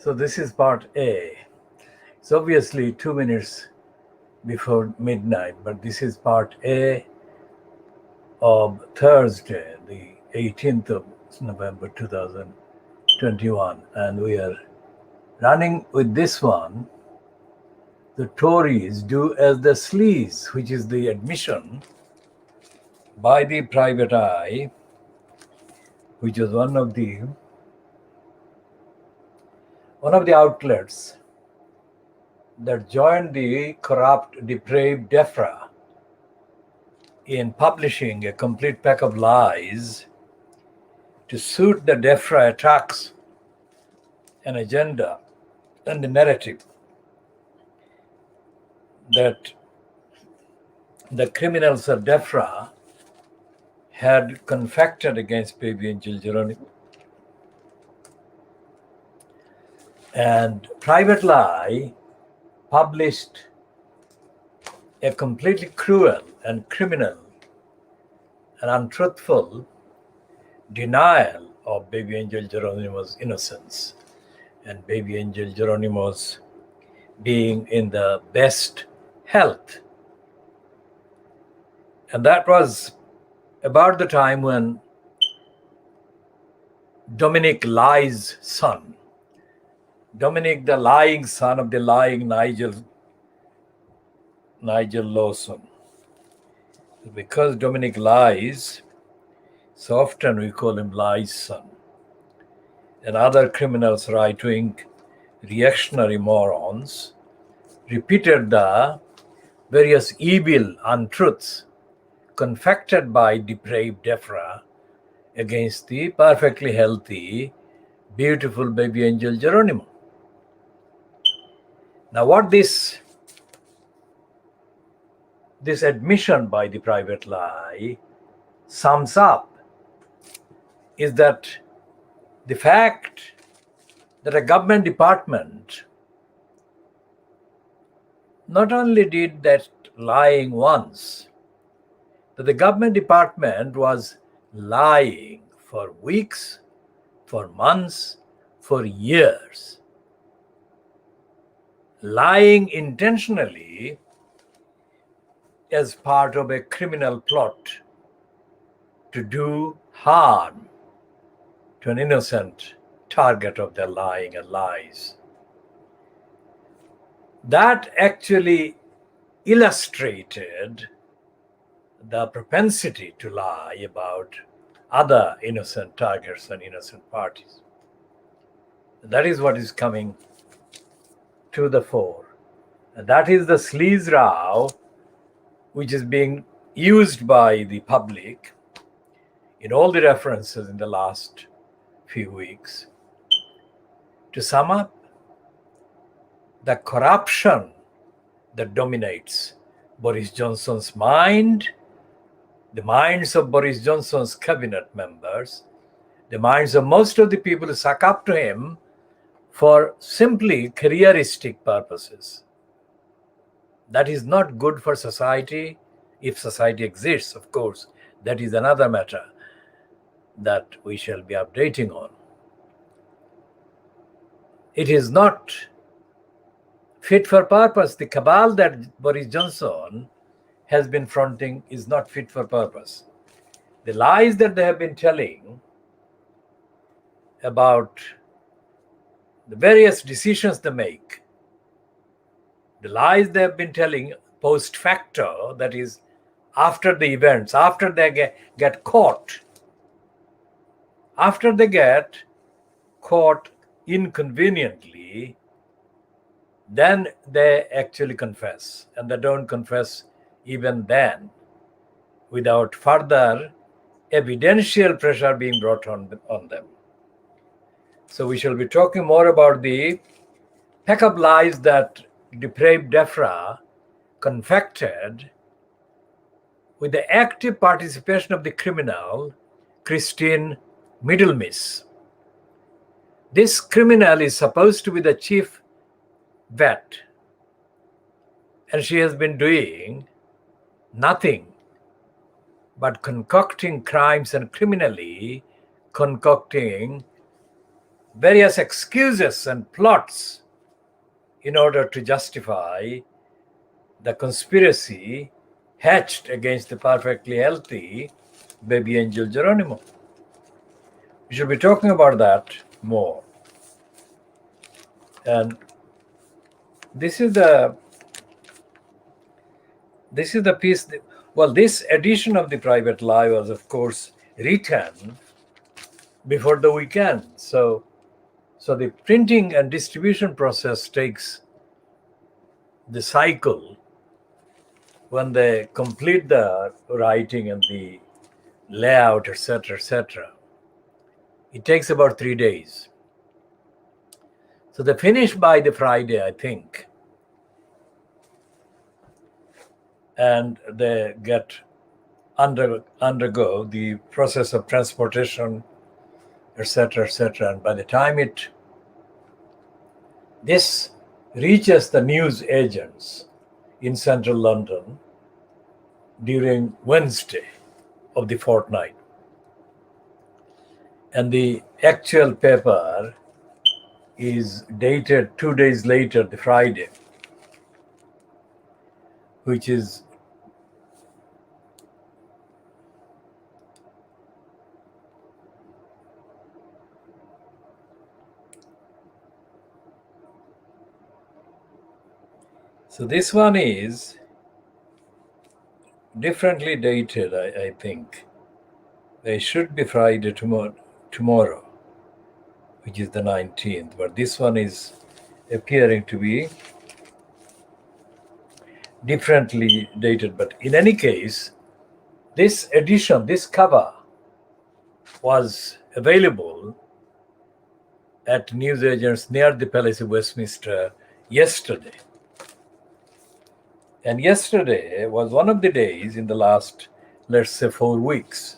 So this is part A. It's obviously 2 minutes before midnight, but this is part A of Thursday, the 18th of November 2021. And we are running with this one. The Tories do as the sleaze, which is the admission by the private eye, which was one of the outlets that joined the corrupt, depraved DEFRA in publishing a complete pack of lies to suit the DEFRA attacks an agenda and the narrative that the criminals of DEFRA had confected against BabyAngelGeronimo. And Private Lie published a completely cruel and criminal and untruthful denial of BabyAngelGeronimo's innocence and BabyAngelGeronimo's being in the best health. And that was about the time when Dominic Lie's son, Dominic, the lying son of the lying Nigel Lawson. Because Dominic lies, so often we call him Lie's son. And other criminals, right-wing reactionary morons, repeated the various evil untruths confected by depraved DEFRA against the perfectly healthy, beautiful BabyAngelGeronimo. Now, what this admission by the Private Lie sums up is that the fact that a government department not only did that lying once, but the government department was lying for weeks, for months, for years. Lying intentionally as part of a criminal plot to do harm to an innocent target of their lying and lies. That actually illustrated the propensity to lie about other innocent targets and innocent parties. That is what is coming to the fore. And that is the sleaze row which is being used by the public in all the references in the last few weeks. To sum up, the corruption that dominates Boris Johnson's mind, the minds of Boris Johnson's cabinet members, the minds of most of the people who suck up to him for simply careeristic purposes. That is not good for society, if society exists, of course. That is another matter that we shall be updating on. It is not fit for purpose. The cabal that Boris Johnson has been fronting is not fit for purpose. The lies that they have been telling about the various decisions they make, the lies they have been telling post facto, that is, after the events, after they get caught, after they get caught inconveniently, then they actually confess, and they don't confess even then without further evidential pressure being brought on them. So we shall be talking more about the pack of lies that depraved DEFRA confected with the active participation of the criminal Christine Middlemiss. This criminal is supposed to be the chief vet, and she has been doing nothing but concocting crimes and criminally concocting various excuses and plots in order to justify the conspiracy hatched against the perfectly healthy baby angel Geronimo. We should be talking about that more. And this is the piece. Well, this edition of the Private Lie was, of course, written before the weekend. So the printing and distribution process takes the cycle. When they complete the writing and the layout, etc., it takes about 3 days. So they finish by the Friday, I think, and they get undergo the process of transportation, etc., and by the time this reaches the news agents in central London during Wednesday of the fortnight, and the actual paper is dated 2 days later, the Friday, which is so this one is differently dated, I think. They should be Friday tomorrow, which is the 19th, but this one is appearing to be differently dated. But in any case, this edition, this cover, was available at newsagents near the Palace of Westminster yesterday. And yesterday was one of the days in the last, let's say, 4 weeks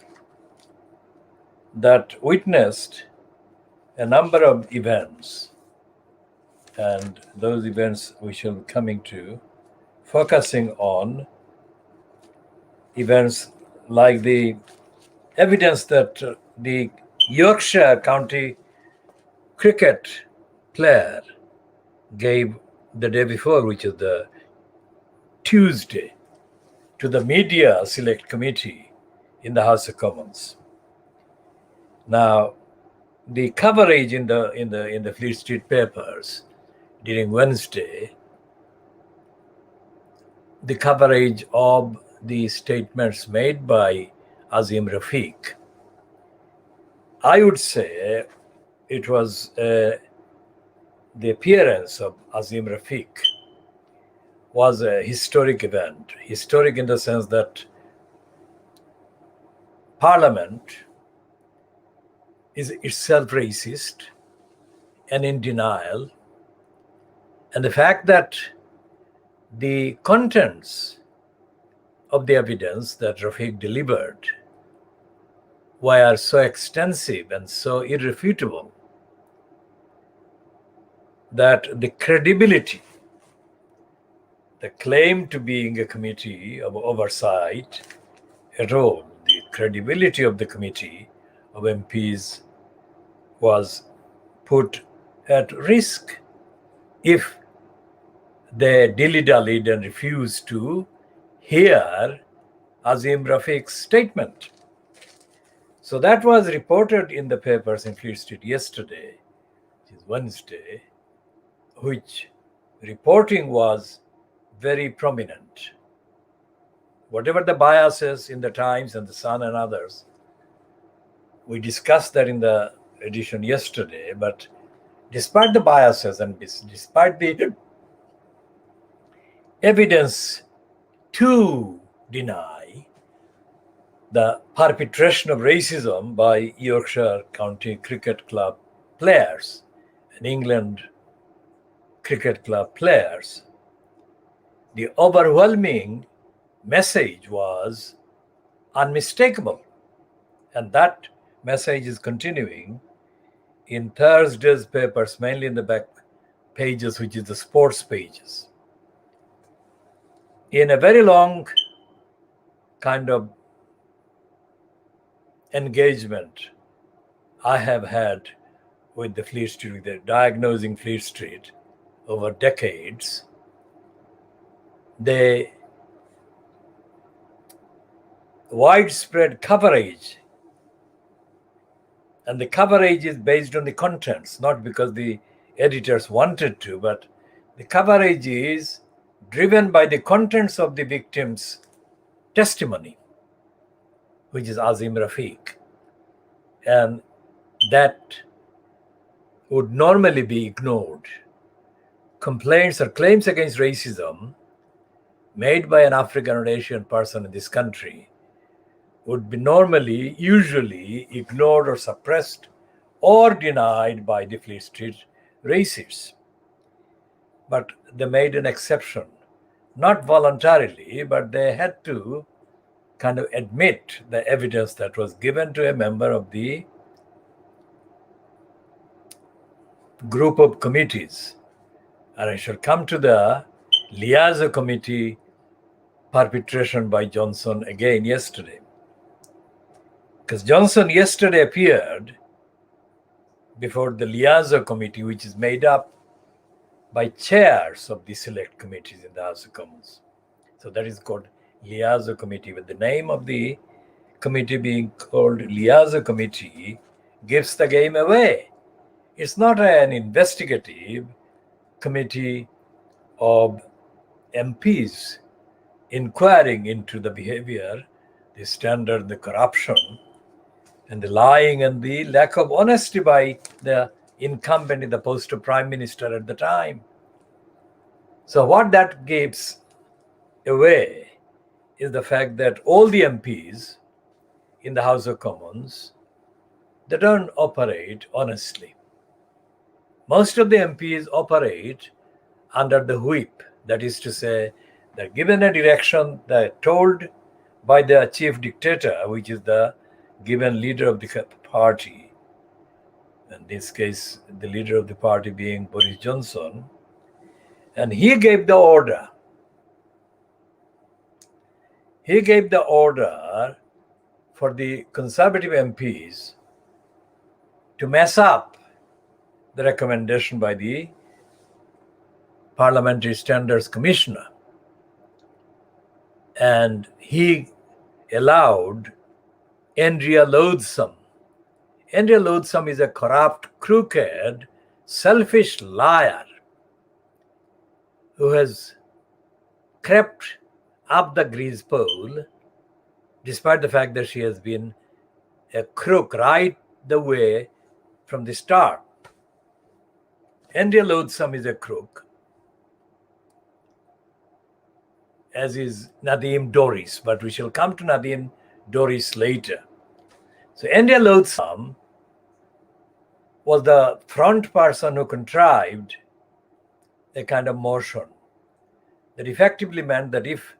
that witnessed a number of events. And those events we shall be coming to, focusing on events like the evidence that the Yorkshire County cricket player gave the day before, which is the Tuesday, to the media select committee in the House of Commons. Now, the coverage in the Fleet Street papers during Wednesday, the coverage of the statements made by Azim Rafiq, I would say it was the appearance of Azim Rafiq was a historic event. Historic in the sense that Parliament is itself racist and in denial. And the fact that the contents of the evidence that Rafiq delivered were so extensive and so irrefutable that the credibility, the claim to being a committee of oversight, a role, the credibility of the committee of MPs was put at risk if they dilly-dallied and refused to hear Azim Rafiq's statement. So that was reported in the papers in Fleet Street yesterday, which is Wednesday, which reporting was very prominent. Whatever the biases in the Times and the Sun and others, we discussed that in the edition yesterday, but despite the biases and despite the evidence to deny the perpetration of racism by Yorkshire County Cricket Club players and England Cricket Club players, the overwhelming message was unmistakable. And that message is continuing in Thursday's papers, mainly in the back pages, which is the sports pages. In a very long kind of engagement I have had with the Fleet Street, with the diagnosing Fleet Street over decades, the widespread coverage, and the coverage is based on the contents, not because the editors wanted to, but the coverage is driven by the contents of the victim's testimony, which is Azim Rafiq. And that would normally be ignored. Complaints or claims against racism made by an African or Asian person in this country would be usually ignored or suppressed or denied by the Fleet Street racists. But they made an exception, not voluntarily, but they had to kind of admit the evidence that was given to a member of the group of committees. And I shall come to the Liaison Committee perpetration by Johnson again yesterday. Because Johnson yesterday appeared before the Liaison Committee, which is made up by chairs of the select committees in the House of Commons. So that is called Liaison Committee, with the name of the committee being called Liaison Committee gives the game away. It's not an investigative committee of MPs inquiring into the behavior, the standard, the corruption, and the lying and the lack of honesty by the incumbent in the post of prime minister at the time. So what that gives away is the fact that all the MPs in the House of Commons, they don't operate honestly. Most of the MPs operate under the whip. That is to say, they're given a direction, they're told by the chief dictator, which is the given leader of the party. In this case, the leader of the party being Boris Johnson. And he gave the order. He gave the order for the Conservative MPs to mess up the recommendation by the Parliamentary Standards Commissioner. And he allowed Andrea Loathsome. Andrea Loathsome is a corrupt, crooked, selfish liar who has crept up the grease pole, despite the fact that she has been a crook right the way from the start. Andrea Loathsome is a crook, as is Nadeem Dorries, but we shall come to Nadeem Dorries later. So Andrea Loathsome was the front person who contrived a kind of motion that effectively meant that if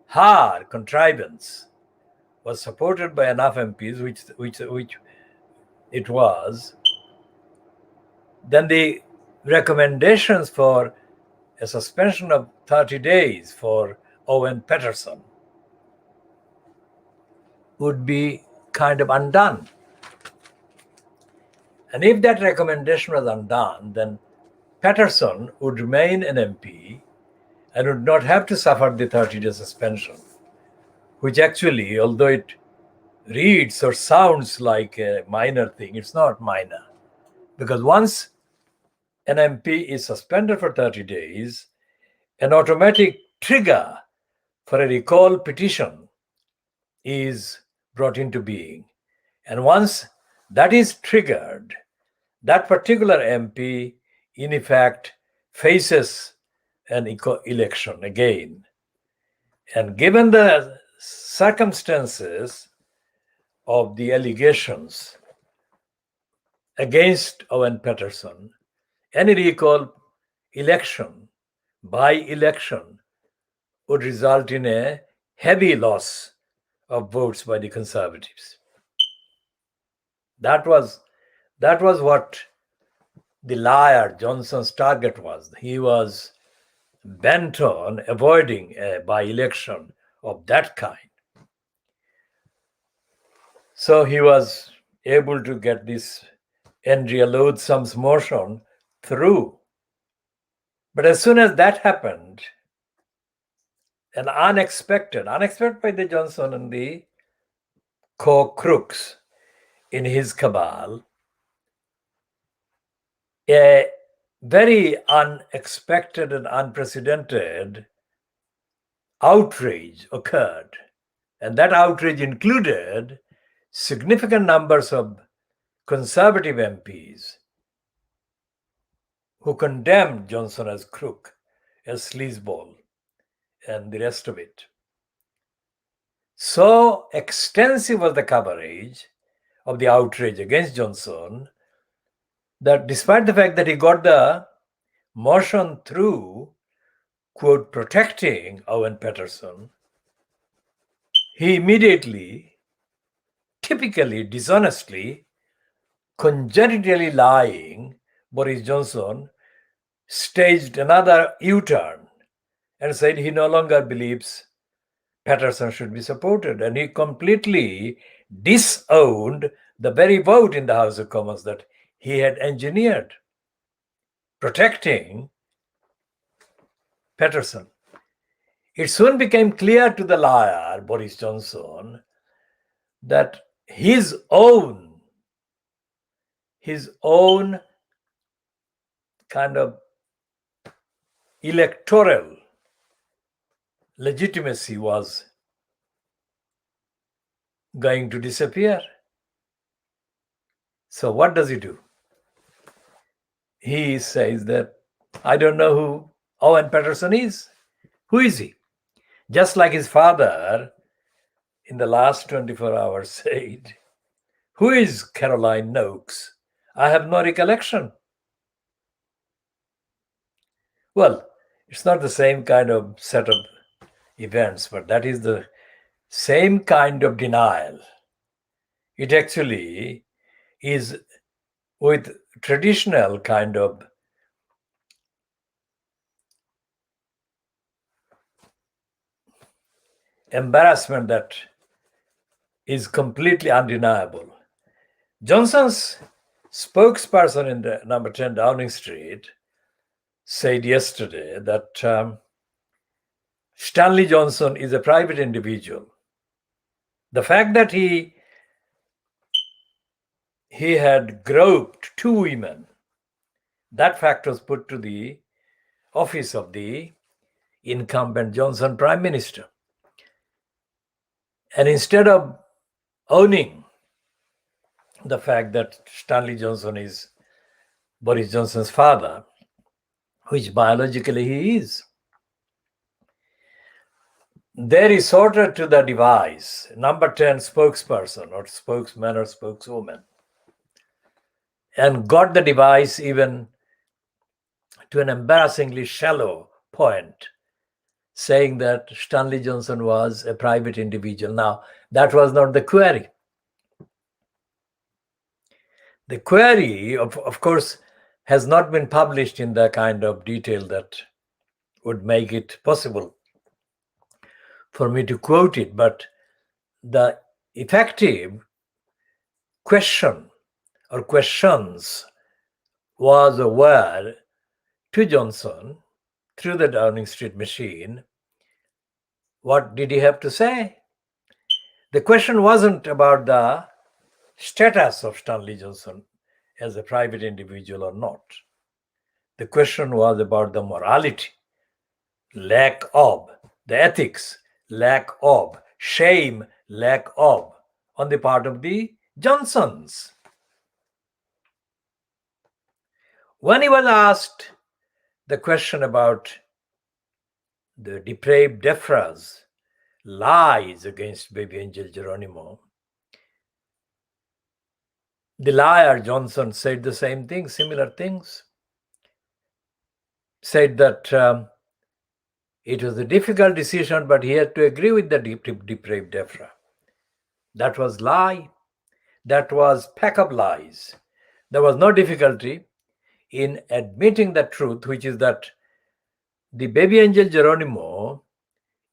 her contrivance was supported by enough MPs, which it was, then the recommendations for a suspension of 30 days for Owen Paterson would be kind of undone. And if that recommendation was undone, then Paterson would remain an MP and would not have to suffer the 30-day suspension, which actually, although it reads or sounds like a minor thing, it's not minor. Because once an MP is suspended for 30 days, an automatic trigger for a recall petition is brought into being. And once that is triggered, that particular MP, in effect, faces an election again. And given the circumstances of the allegations against Owen Paterson, any recall election by election would result in a heavy loss of votes by the Conservatives. That was what the liar Johnson's target was. He was bent on avoiding a by-election of that kind. So he was able to get this Andrea Loathsome's motion through. But as soon as that happened, an unexpected by the Johnson and the co-crooks in his cabal, a very unexpected and unprecedented outrage occurred. And that outrage included significant numbers of conservative MPs who condemned Johnson as crook, as sleazeball, and the rest of it. So extensive was the coverage of the outrage against Johnson that despite the fact that he got the motion through, quote, protecting Owen Paterson, he immediately, typically, dishonestly, congenitally lying Boris Johnson staged another U-turn and said he no longer believes Paterson should be supported. And he completely disowned the very vote in the House of Commons that he had engineered, protecting Paterson. It soon became clear to the liar, Boris Johnson, that his own kind of electoral legitimacy was going to disappear. So what does he do? He says that, I don't know who Owen Paterson is. Who is he? Just like his father in the last 24 hours said, who is Caroline Noakes? I have no recollection. Well, it's not the same kind of set of events, but that is the same kind of denial. It actually is with traditional kind of embarrassment that is completely undeniable. Johnson's spokesperson in the number 10 Downing Street said yesterday that Stanley Johnson is a private individual. The fact that he had groped two women, that fact was put to the office of the incumbent Johnson Prime Minister. And instead of owning the fact that Stanley Johnson is Boris Johnson's father, which biologically he is, they resorted to the device, number 10 spokesperson or spokesman or spokeswoman, and got the device even to an embarrassingly shallow point, saying that Stanley Johnson was a private individual. Now, that was not the query. The query, of course, has not been published in the kind of detail that would make it possible for me to quote it, but the effective question or questions were to Johnson through the Downing Street machine. What did he have to say? The question wasn't about the status of Stanley Johnson as a private individual or not. The question was about the morality, lack of, the ethics, lack of, shame, lack of, on the part of the Johnsons. When he was asked the question about the depraved Defra's lies against BabyAngelGeronimo, the liar Johnson said the same thing, similar things. Said that it was a difficult decision, but he had to agree with the depraved Defra. That was lie. That was pack of lies. There was no difficulty in admitting the truth, which is that the BabyAngelGeronimo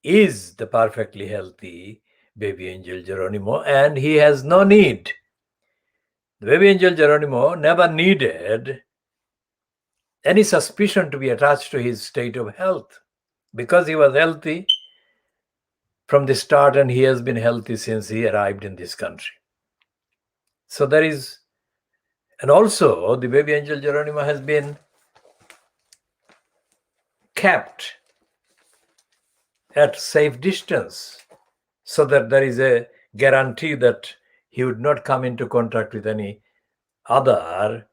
is the perfectly healthy BabyAngelGeronimo, and he has no need. The baby angel Geronimo never needed any suspicion to be attached to his state of health because he was healthy from the start and he has been healthy since he arrived in this country. So there is, and also the baby angel Geronimo has been kept at safe distance so that there is a guarantee that he would not come into contact with any other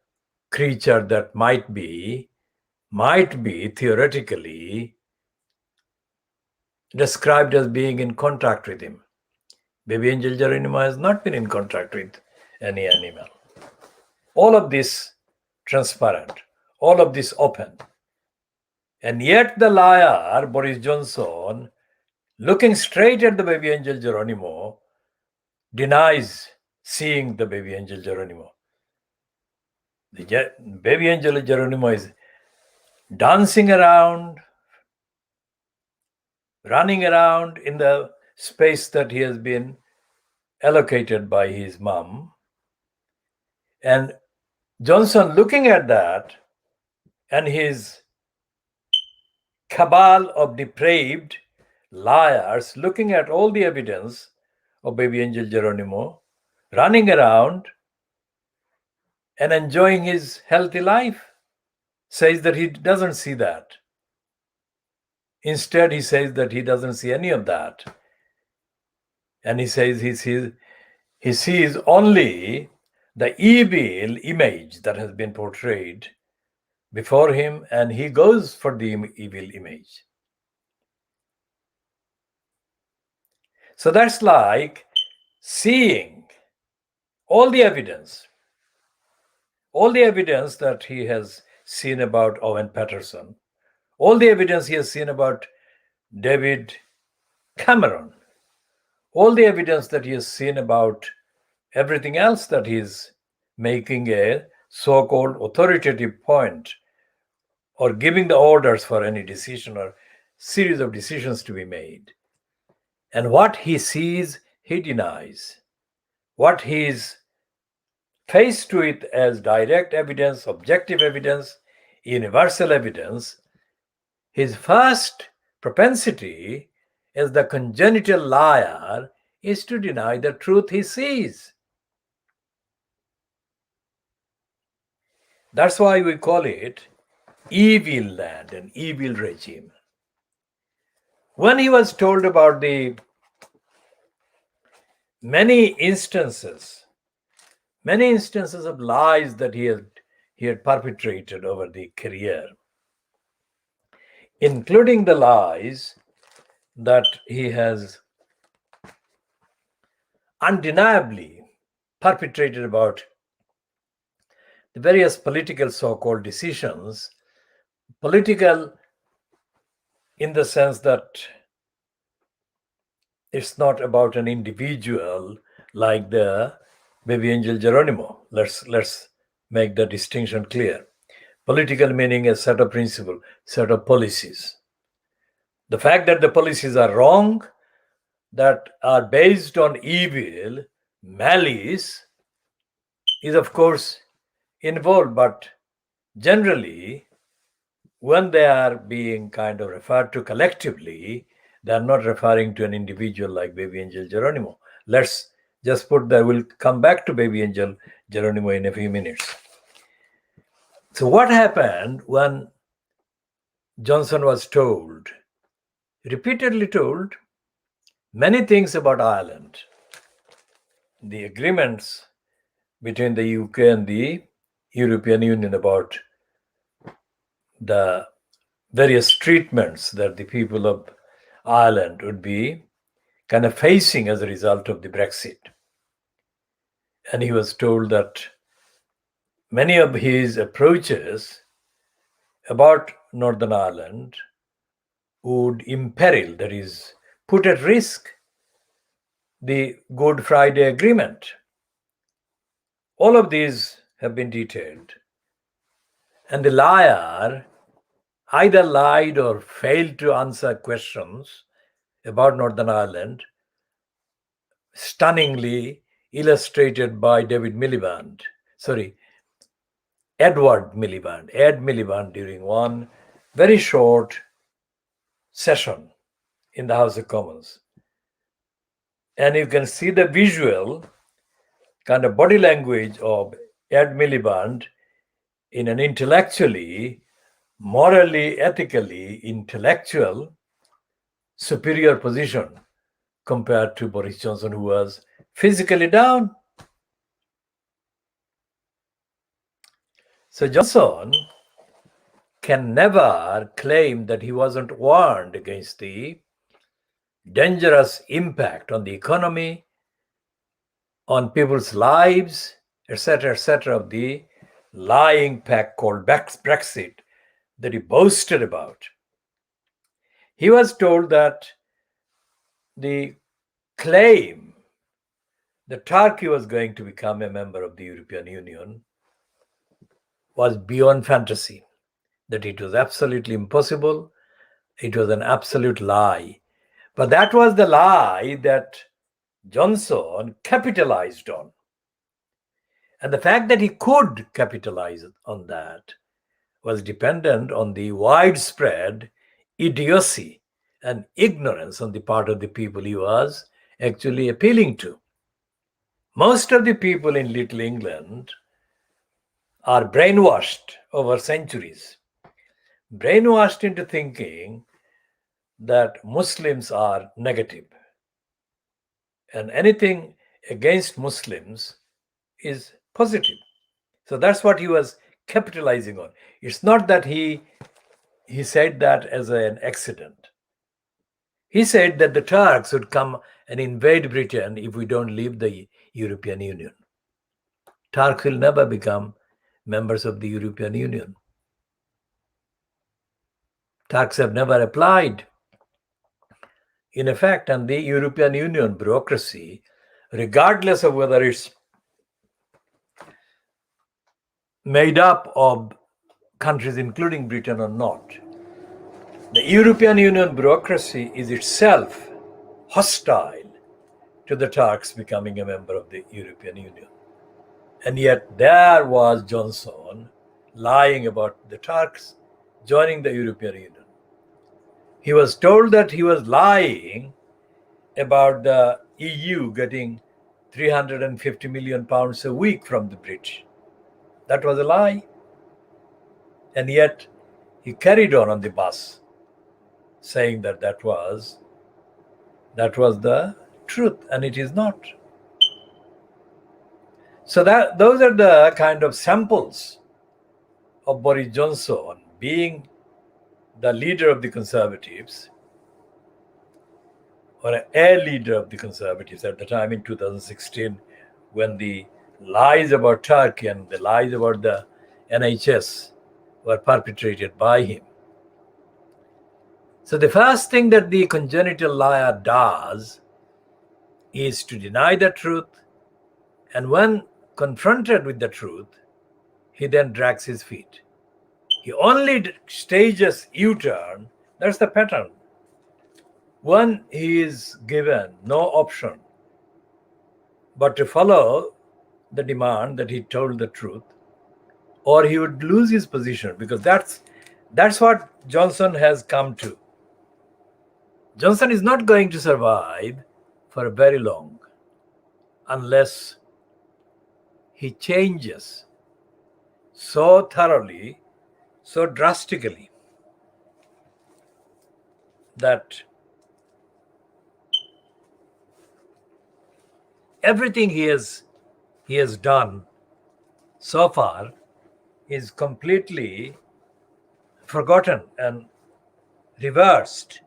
creature that might be theoretically described as being in contact with him. Baby angel Geronimo has not been in contact with any animal. All of this transparent, all of this open. And yet the liar, Boris Johnson, looking straight at the baby angel Geronimo, denies seeing the baby angel Geronimo. The baby angel Geronimo is dancing around, running around in the space that he has been allocated by his mom. And Johnson looking at that and his cabal of depraved liars looking at all the evidence of baby angel Geronimo running around and enjoying his healthy life, says that he doesn't see that. Instead, he says that he doesn't see any of that. And he says he sees only the evil image that has been portrayed before him, and he goes for the evil image. So that's like seeing all the evidence that he has seen about Owen Patterson, all the evidence he has seen about David Cameron, all the evidence that he has seen about everything else that he is making a so-called authoritative point or giving the orders for any decision or series of decisions to be made. And what he sees, he denies. What he is faced with as direct evidence, objective evidence, universal evidence, his first propensity as the congenital liar is to deny the truth he sees. That's why we call it evil land, an evil regime. When he was told about the many instances of lies that he had perpetrated over the career, including the lies that he has undeniably perpetrated about the various political so-called decisions, political in the sense that it's not about an individual like the baby angel Geronimo. Let's make the distinction clear. Political meaning a set of principles, set of policies. The fact that the policies are wrong, that are based on evil, malice, is of course involved, but generally, when they are being kind of referred to collectively, they are not referring to an individual like baby angel Geronimo. Let's just put that. We'll come back to baby angel Geronimo in a few minutes. So what happened when Johnson was told, repeatedly told, many things about Ireland, the agreements between the UK and the European Union about the various treatments that the people of Ireland would be kind of facing as a result of the Brexit. And he was told that many of his approaches about Northern Ireland would imperil, that is, put at risk, the Good Friday Agreement. All of these have been detailed. And the liar either lied or failed to answer questions about Northern Ireland, stunningly illustrated by David Miliband, Edward Miliband, Ed Miliband, during one very short session in the House of Commons. And you can see the visual kind of body language of Ed Miliband in an intellectually, morally, ethically, intellectual, superior position compared to Boris Johnson, who was physically down. So Johnson can never claim that he wasn't warned against the dangerous impact on the economy, on people's lives, etc., of the lying pact called Brexit that he boasted about. He was told that the claim that Turkey was going to become a member of the European Union was beyond fantasy, that it was absolutely impossible. It was an absolute lie. But that was the lie that Johnson capitalized on. And the fact that he could capitalize on that was dependent on the widespread idiocy and ignorance on the part of the people he was actually appealing to. Most of the people in Little England are brainwashed over centuries, brainwashed into thinking that Muslims are negative and anything against Muslims is positive. So that's what he was capitalizing on. It's not that he said that as an accident. He said that the Turks would come and invade Britain if we don't leave the European Union. Turks will never become members of the European Union. Turks have never applied. In effect, and the European Union bureaucracy, regardless of whether it's made up of countries including Britain or not, the European Union bureaucracy is itself hostile to the Turks becoming a member of the European Union. And yet there was Johnson lying about the Turks joining the European Union. He was told that he was lying about the EU getting 350 million pounds a week from the British. That was a lie. And yet he carried on the bus saying that that was the truth, and it is not. So those are the kind of samples of Boris Johnson being the leader of the Conservatives, or a leader of the Conservatives at the time in 2016, when the lies about Turkey and the lies about the NHS were perpetrated by him. So the first thing that the congenital liar does is to deny the truth, and when confronted with the truth, he then drags his feet. He only stages U-turn. That's the pattern. When he is given no option but to follow the demand that he told the truth, or he would lose his position, because that's what Johnson has come to. Johnson is not going to survive for very long unless he changes so thoroughly, so drastically, that everything he has done so far is completely forgotten and reversed.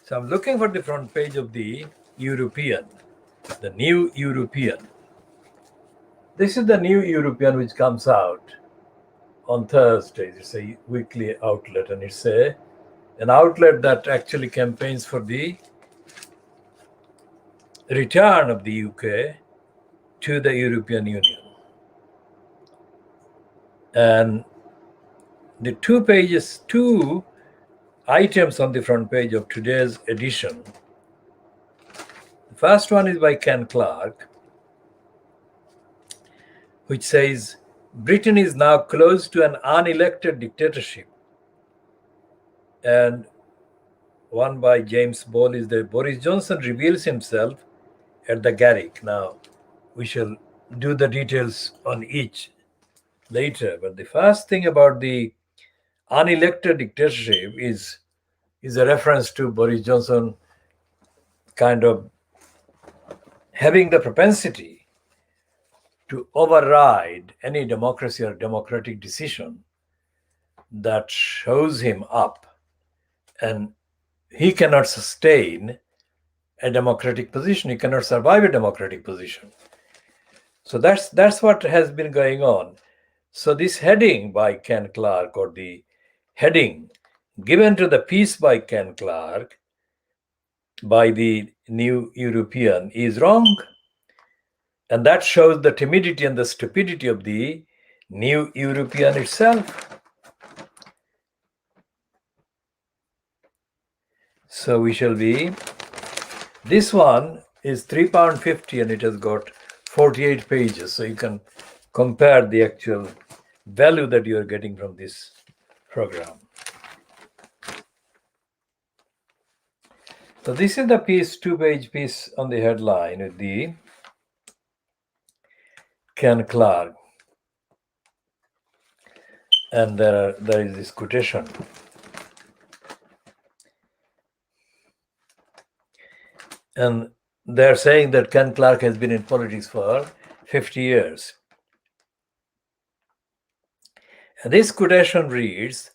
So I'm looking for the front page of the European, the New European. This is the New European, which comes out on Thursdays. It's a weekly outlet, and it's an outlet that actually campaigns for the return of the UK to the European Union. And the two items on the front page of today's edition. The first one is by Ken Clark, which says Britain is now close to an unelected dictatorship. And one by James Ball is that Boris Johnson reveals himself at the Garrick. Now, we shall do the details on each later. But the first thing about the unelected dictatorship is a reference to Boris Johnson kind of having the propensity to override any democracy or democratic decision that shows him up, and he cannot sustain a democratic position. He cannot survive a democratic position. So that's what has been going on. So this heading by Ken Clark, or the heading given to the piece by Ken Clark by the New European is wrong. And that shows the timidity and the stupidity of the New European itself. So we shall be, this one is £3.50 and it has got 48 pages. So you can compare the actual value that you are getting from this program. So this is the piece, 2-page piece on the headline with the Ken Clark. And there is this quotation. And they're saying that Ken Clark has been in politics for 50 years. And this quotation reads,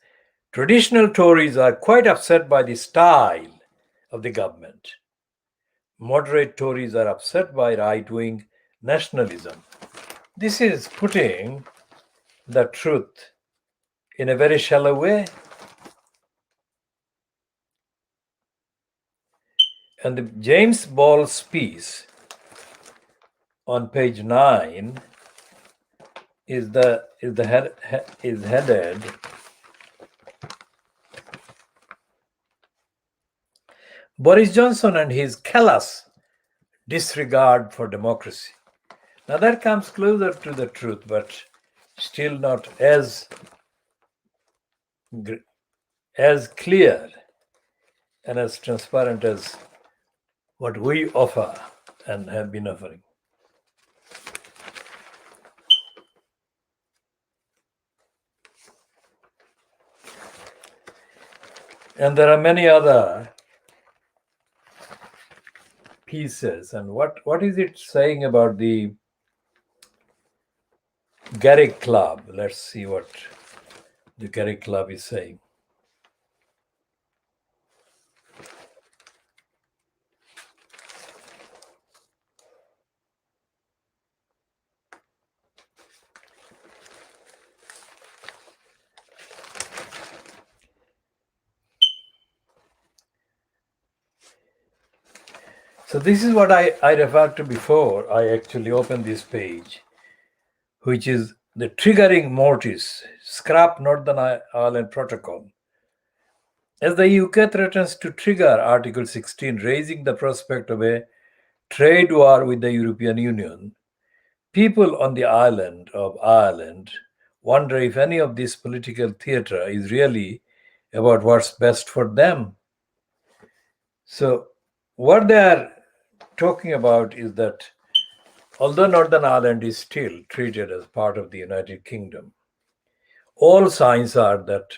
traditional Tories are quite upset by the style of the government. Moderate Tories are upset by right-wing nationalism. This is putting the truth in a very shallow way. And the James Ball's piece on page 9 is headed Boris Johnson and his callous disregard for democracy. Now that comes closer to the truth, but still not as clear and as transparent as what we offer and have been offering. And there are many other pieces. And what is it saying about the Garrick Club? Let's see what the Garrick Club is saying. So this is what I referred to before I actually opened this page, which is the triggering mortis, scrap Northern Ireland Protocol. As the UK threatens to trigger Article 16, raising the prospect of a trade war with the European Union, people on the island of Ireland wonder if any of this political theatre is really about what's best for them. So what they are talking about is that although Northern Ireland is still treated as part of the United Kingdom, all signs are that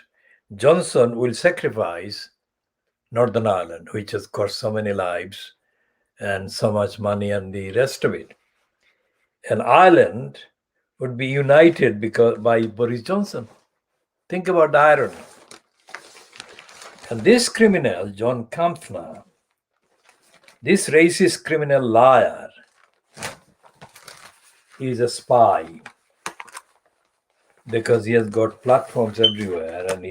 Johnson will sacrifice Northern Ireland, which has cost so many lives and so much money and the rest of it. And Ireland would be united by Boris Johnson. Think about the irony. And this criminal, John Kampfner, this racist criminal liar, is a spy because he has got platforms everywhere, and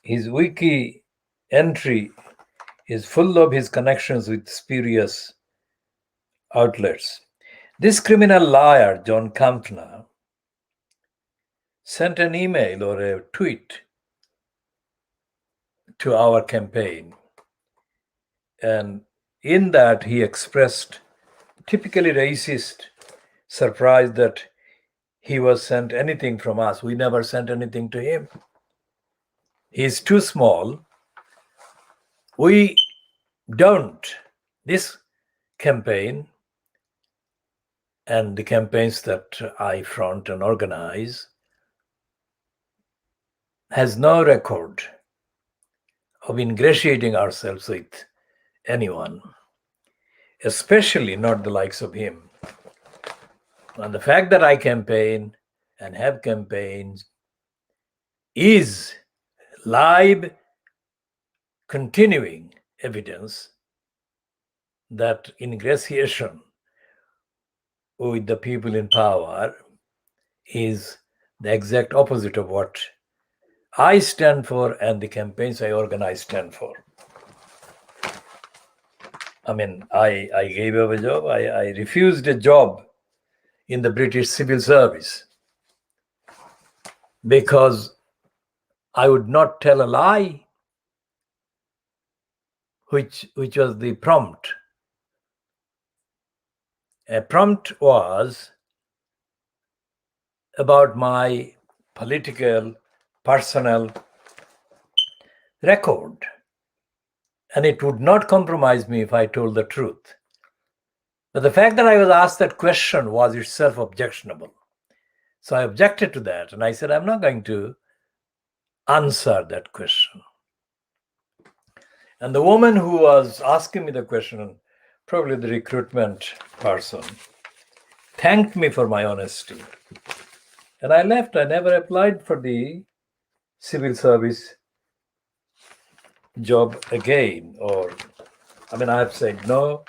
his wiki entry is full of his connections with spurious outlets. This criminal liar, John Kampfner, sent an email or a tweet to our campaign. And in that, he expressed typically racist surprised that he was sent anything from us. We never sent anything to him. He's too small. We don't. This campaign and the campaigns that I front and organize has no record of ingratiating ourselves with anyone, especially not the likes of him. And the fact that I campaign and have campaigns is live, continuing evidence that ingratiation with the people in power is the exact opposite of what I stand for and the campaigns I organize stand for. I mean, I gave up a job. I refused a job in the British civil service because I would not tell a lie, which was the prompt. A prompt was about my political, personal record. And it would not compromise me if I told the truth. But the fact that I was asked that question was itself objectionable. So I objected to that. And I said, I'm not going to answer that question. And the woman who was asking me the question, probably the recruitment person, thanked me for my honesty. And I left. I never applied for the civil service job again. I have said no.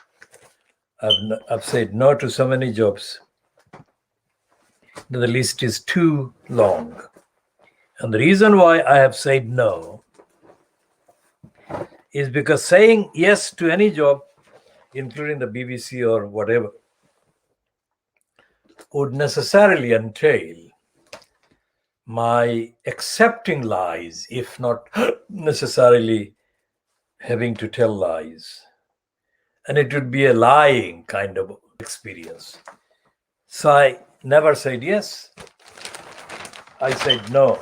I've said no to so many jobs that the list is too long. And the reason why I have said no is because saying yes to any job, including the BBC or whatever, would necessarily entail my accepting lies, if not necessarily having to tell lies. And it would be a lying kind of experience. So I never said yes. I said no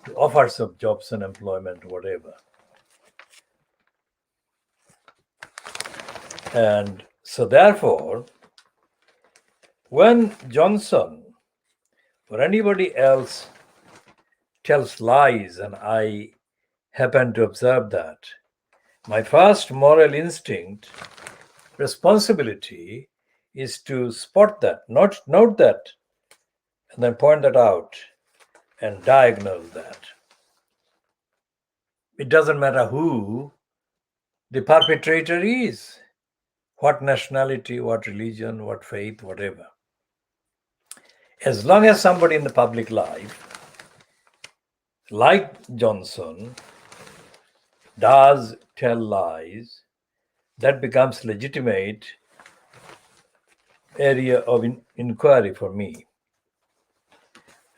to offers of jobs and employment, whatever. And so therefore, when Johnson or anybody else tells lies and I happen to observe that, my first moral instinct, responsibility is to spot that, note that, and then point that out and diagnose that. It doesn't matter who the perpetrator is, what nationality, what religion, what faith, whatever. As long as somebody in the public life, like Johnson, does tell lies, that becomes legitimate area of inquiry for me.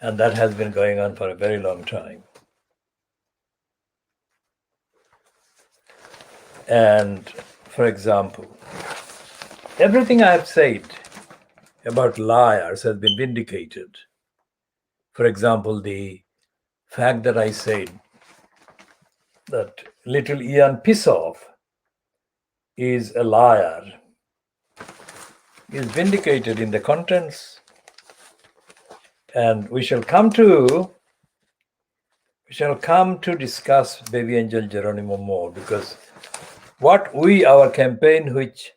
And that has been going on for a very long time. And for example, everything I have said about liars has been vindicated. For example, the fact that I said that little Ian Pissoff is a liar is vindicated in the contents. And we shall come to discuss BabyAngelGeronimo more, because what our campaign which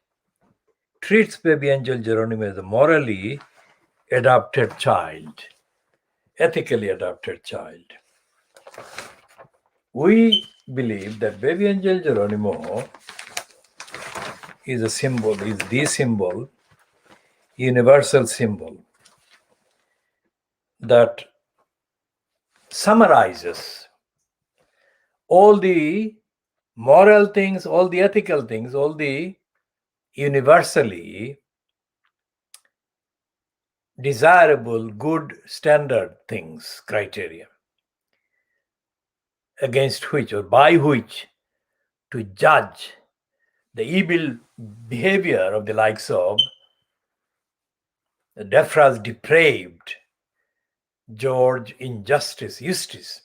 treats BabyAngelGeronimo as a morally adopted child, ethically adopted child. We believe that BabyAngelGeronimo is a symbol, is the symbol, universal symbol that summarizes all the moral things, all the ethical things, all the universally desirable, good, standard things, criteria, against which or by which to judge the evil behavior of the likes of Defra's depraved, George injustice, Eustace.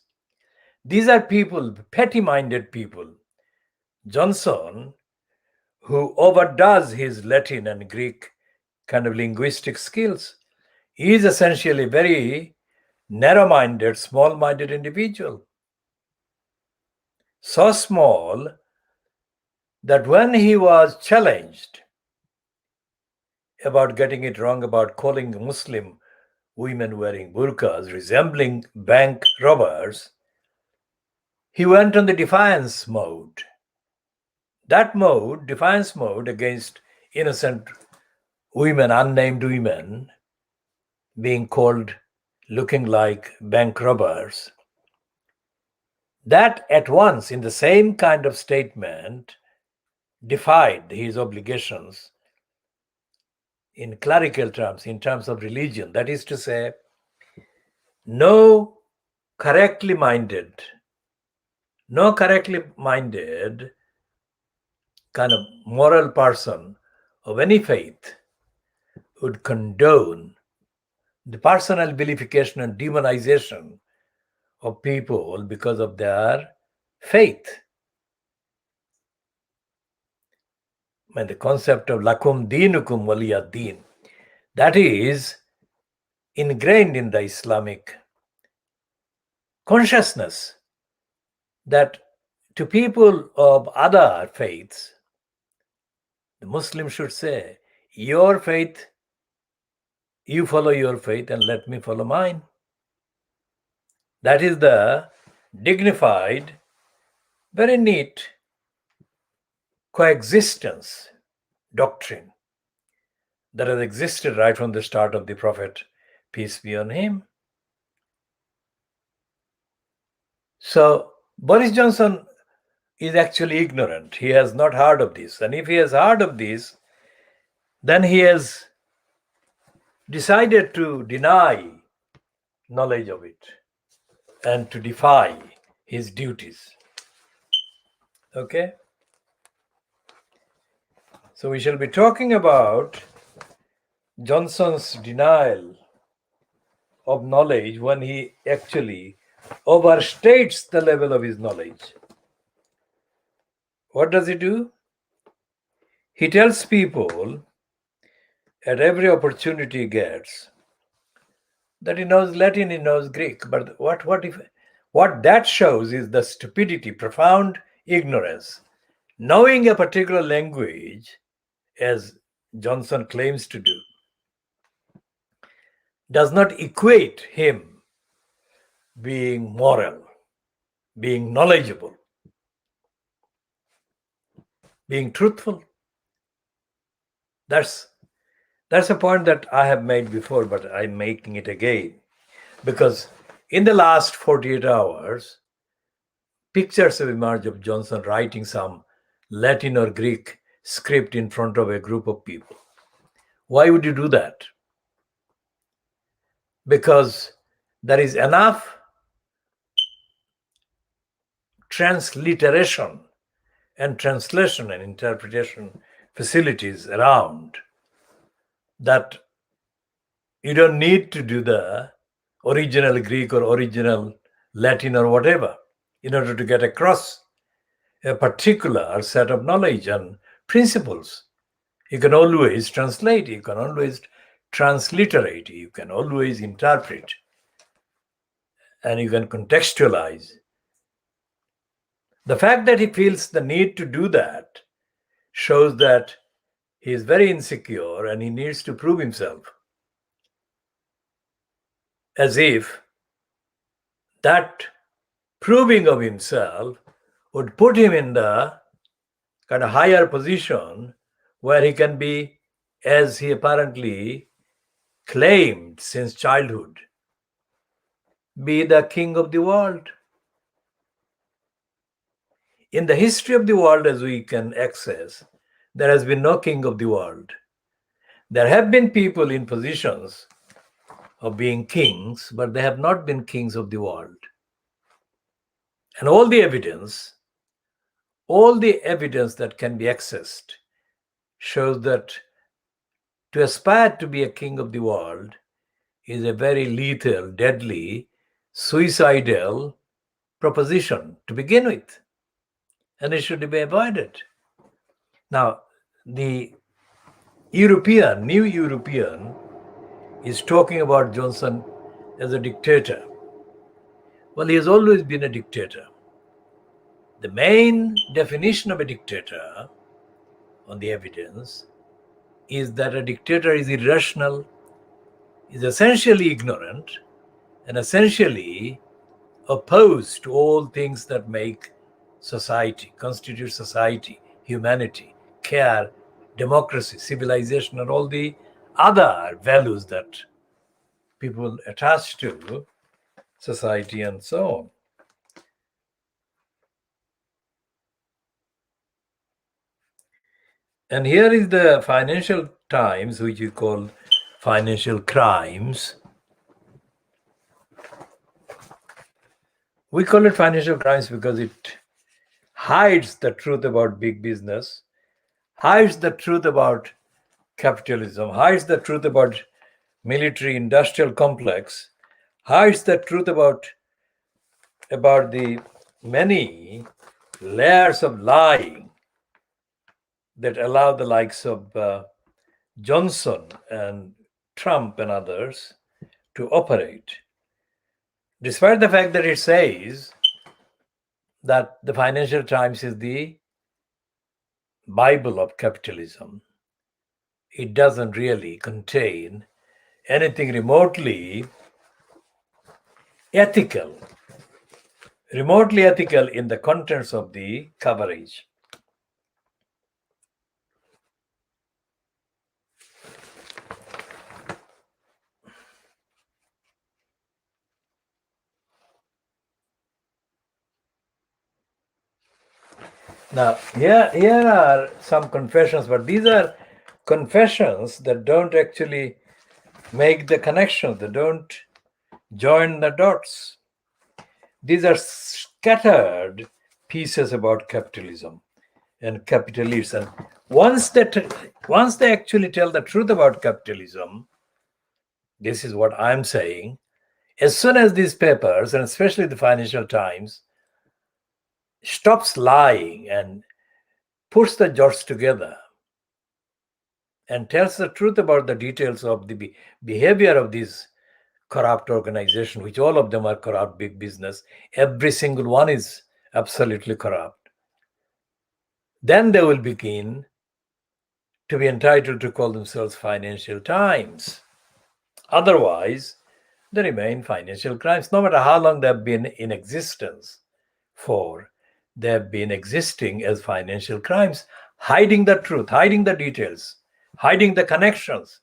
These are people, petty-minded people. Johnson, who overdoes his Latin and Greek kind of linguistic skills, he is essentially a very narrow-minded, small-minded individual. So small that when he was challenged about getting it wrong about calling Muslim women wearing burqas resembling bank robbers, he went on the defiance mode. That mode, defiance mode against innocent women, unnamed women, being called looking like bank robbers, that at once, in the same kind of statement, defied his obligations in clerical terms, in terms of religion. That is to say, no correctly minded kind of moral person of any faith would condone the personal vilification and demonization of people because of their faith. And the concept of lakum dinukum waliya din, that is ingrained in the Islamic consciousness, that to people of other faiths, the Muslim should say, your faith, you follow your faith and let me follow mine. That is the dignified, very neat coexistence doctrine that has existed right from the start of the Prophet, peace be on him. So Boris Johnson is actually ignorant. He has not heard of this. And if he has heard of this, then he has decided to deny knowledge of it and to defy his duties. Okay? So we shall be talking about Johnson's denial of knowledge when he actually overstates the level of his knowledge. What does he do? He tells people at every opportunity he gets that he knows Latin, he knows Greek. But what that shows is the stupidity, profound ignorance. Knowing a particular language, as Johnson claims to do, does not equate him being moral, being knowledgeable, being truthful. That's a point that I have made before, but I'm making it again. Because in the last 48 hours, pictures have emerged of Johnson writing some Latin or Greek script in front of a group of people. Why would you do that? Because there is enough transliteration and translation and interpretation facilities around that you don't need to do the original Greek or original Latin or whatever in order to get across a particular set of knowledge and principles. You can always translate, you can always transliterate, you can always interpret, and you can contextualize. The fact that he feels the need to do that shows that he is very insecure and he needs to prove himself, as if that proving of himself would put him in the kind of higher position where he can be, as he apparently claimed since childhood, be the king of the world. In the history of the world, as we can access, there has been no king of the world. There have been people in positions of being kings, but they have not been kings of the world. And all the evidence that can be accessed shows that To aspire to be a king of the world is a very lethal, deadly, suicidal proposition to begin with, and it should be avoided. Now, the new European, is talking about Johnson as a dictator. Well, he has always been a dictator. The main definition of a dictator, on the evidence, is that a dictator is irrational, is essentially ignorant, and essentially opposed to all things that make society, constitute society, humanity, care, democracy, civilization, and all the other values that people attach to society and so on. And here is the Financial Times, which we call Financial Crimes. We call it financial crimes because it hides the truth about big business, hides the truth about capitalism, hides the truth about military industrial complex, hides the truth about the many layers of lying that allow the likes of Johnson and Trump and others to operate. Despite the fact that it says that the Financial Times is the Bible of capitalism, it doesn't really contain anything remotely ethical in the contents of the coverage. Now, here are some confessions, but these are confessions that don't actually make the connection, they don't join the dots. These are scattered pieces about capitalism and capitalists. And once they actually tell the truth about capitalism, this is what I'm saying, as soon as these papers, and especially the Financial Times, stops lying and puts the dots together and tells the truth about the details of the behavior of these corrupt organizations, which all of them are corrupt, big business, every single one is absolutely corrupt, then they will begin to be entitled to call themselves Financial Times. Otherwise, they remain financial crimes, no matter how long they've been in existence for. They've been existing as financial crimes, hiding the truth, hiding the details, hiding the connections.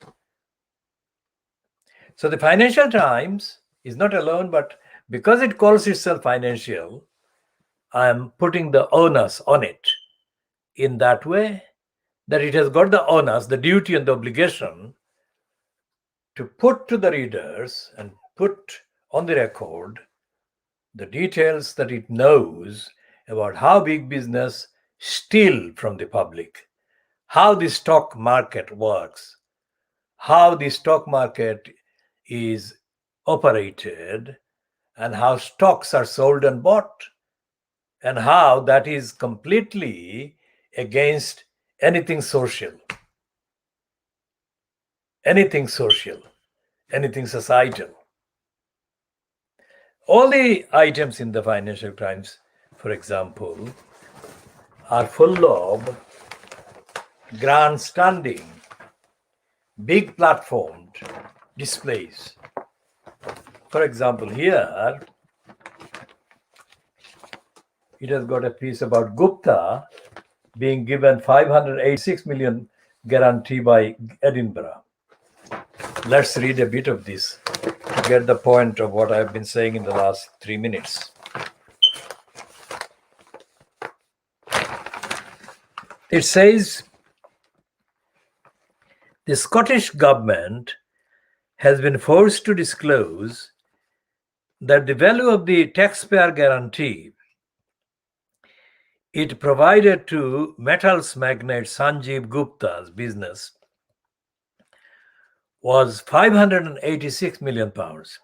So the Financial Times is not alone, but because it calls itself financial, I am putting the onus on it in that way that it has got the onus, the duty and the obligation to put to the readers and put on the record the details that it knows about how big business steal from the public, how the stock market works, how the stock market is operated, and how stocks are sold and bought, and how that is completely against anything social, anything societal. All the items in the Financial Crimes, for example, are full of grandstanding, big platformed displays. For example, here it has got a piece about Gupta being given 586 million guarantee by Edinburgh. Let's read a bit of this to get the point of what I've been saying in the last 3 minutes. It says, the Scottish government has been forced to disclose that the value of the taxpayer guarantee it provided to metals magnate Sanjeev Gupta's business was 586 million pounds.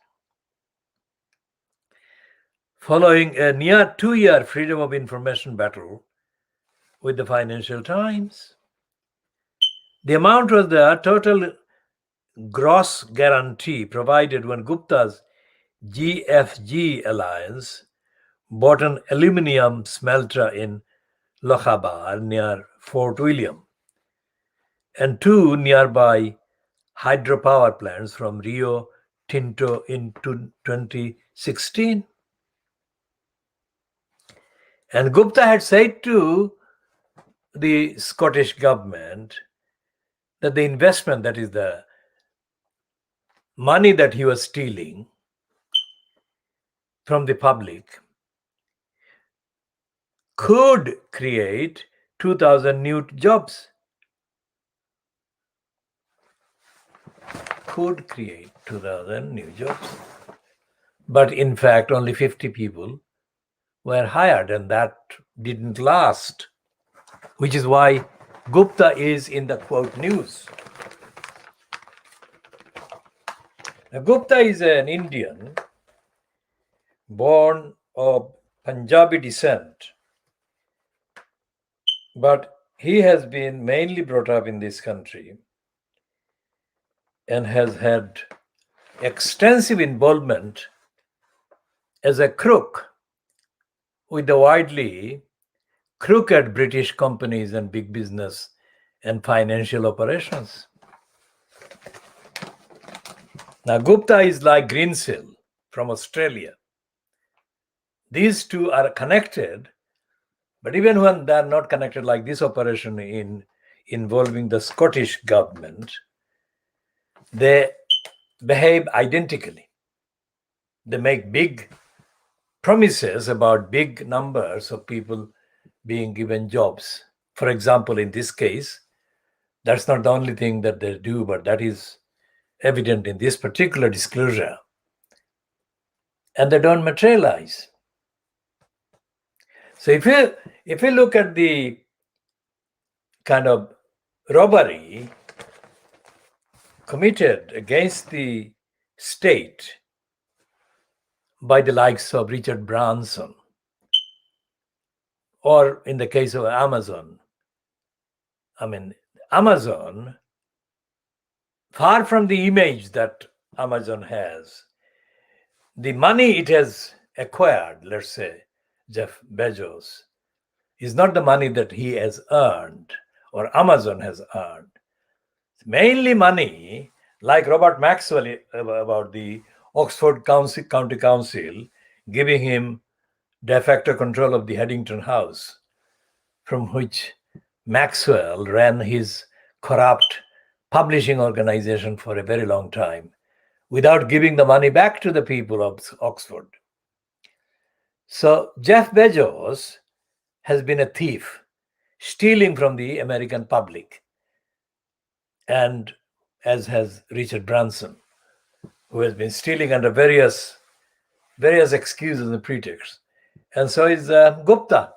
Following a near 2-year freedom of information battle with the Financial Times. The amount was the total gross guarantee provided when Gupta's GFG alliance bought an aluminium smelter in Lokhabar near Fort William and 2 nearby hydropower plants from Rio Tinto in 2016. And Gupta had said to the Scottish government that the investment, that is the money that he was stealing from the public, could create 2,000 new jobs. Could create 2,000 new jobs. But in fact, only 50 people were hired, and that didn't last, which is why Gupta is in the quote news. Now, Gupta is an Indian born of Punjabi descent, but he has been mainly brought up in this country and has had extensive involvement as a crook with the widely crooked British companies and big business and financial operations. Now, Gupta is like Greensill from Australia. These two are connected, but even when they are not connected, like this operation involving the Scottish government, they behave identically. They make big promises about big numbers of people being given jobs. For example, in this case, that's not the only thing that they do, but that is evident in this particular disclosure. And they don't materialize. So if you look at the kind of robbery committed against the state by the likes of Richard Branson, or in the case of Amazon, Amazon, far from the image that Amazon has, the money it has acquired, let's say, Jeff Bezos, is not the money that he has earned or Amazon has earned. It's mainly money, like Robert Maxwell about the Oxford County Council giving him de facto control of the Haddington House, from which Maxwell ran his corrupt publishing organization for a very long time without giving the money back to the people of Oxford. So Jeff Bezos has been a thief, stealing from the American public, and as has Richard Branson, who has been stealing under various excuses and pretexts. And so is Gupta.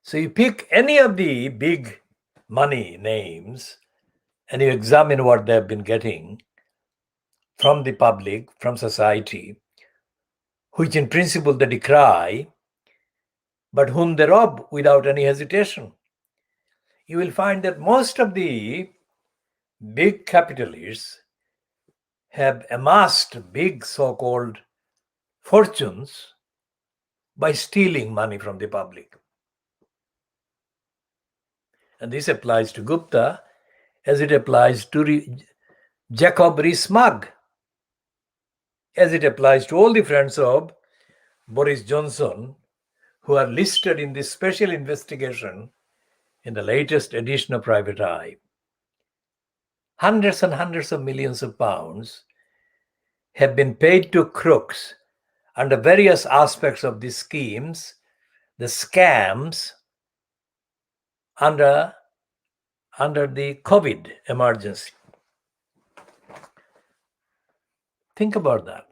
So you pick any of the big money names and you examine what they've been getting from the public, from society, which in principle they decry, but whom they rob without any hesitation. You will find that most of the big capitalists have amassed big so-called fortunes by stealing money from the public. And this applies to Gupta as it applies to Jacob Rees-Mogg, as it applies to all the friends of Boris Johnson who are listed in this special investigation in the latest edition of Private Eye. Hundreds and hundreds of millions of pounds have been paid to crooks under various aspects of these schemes, the scams under the COVID emergency. Think about that.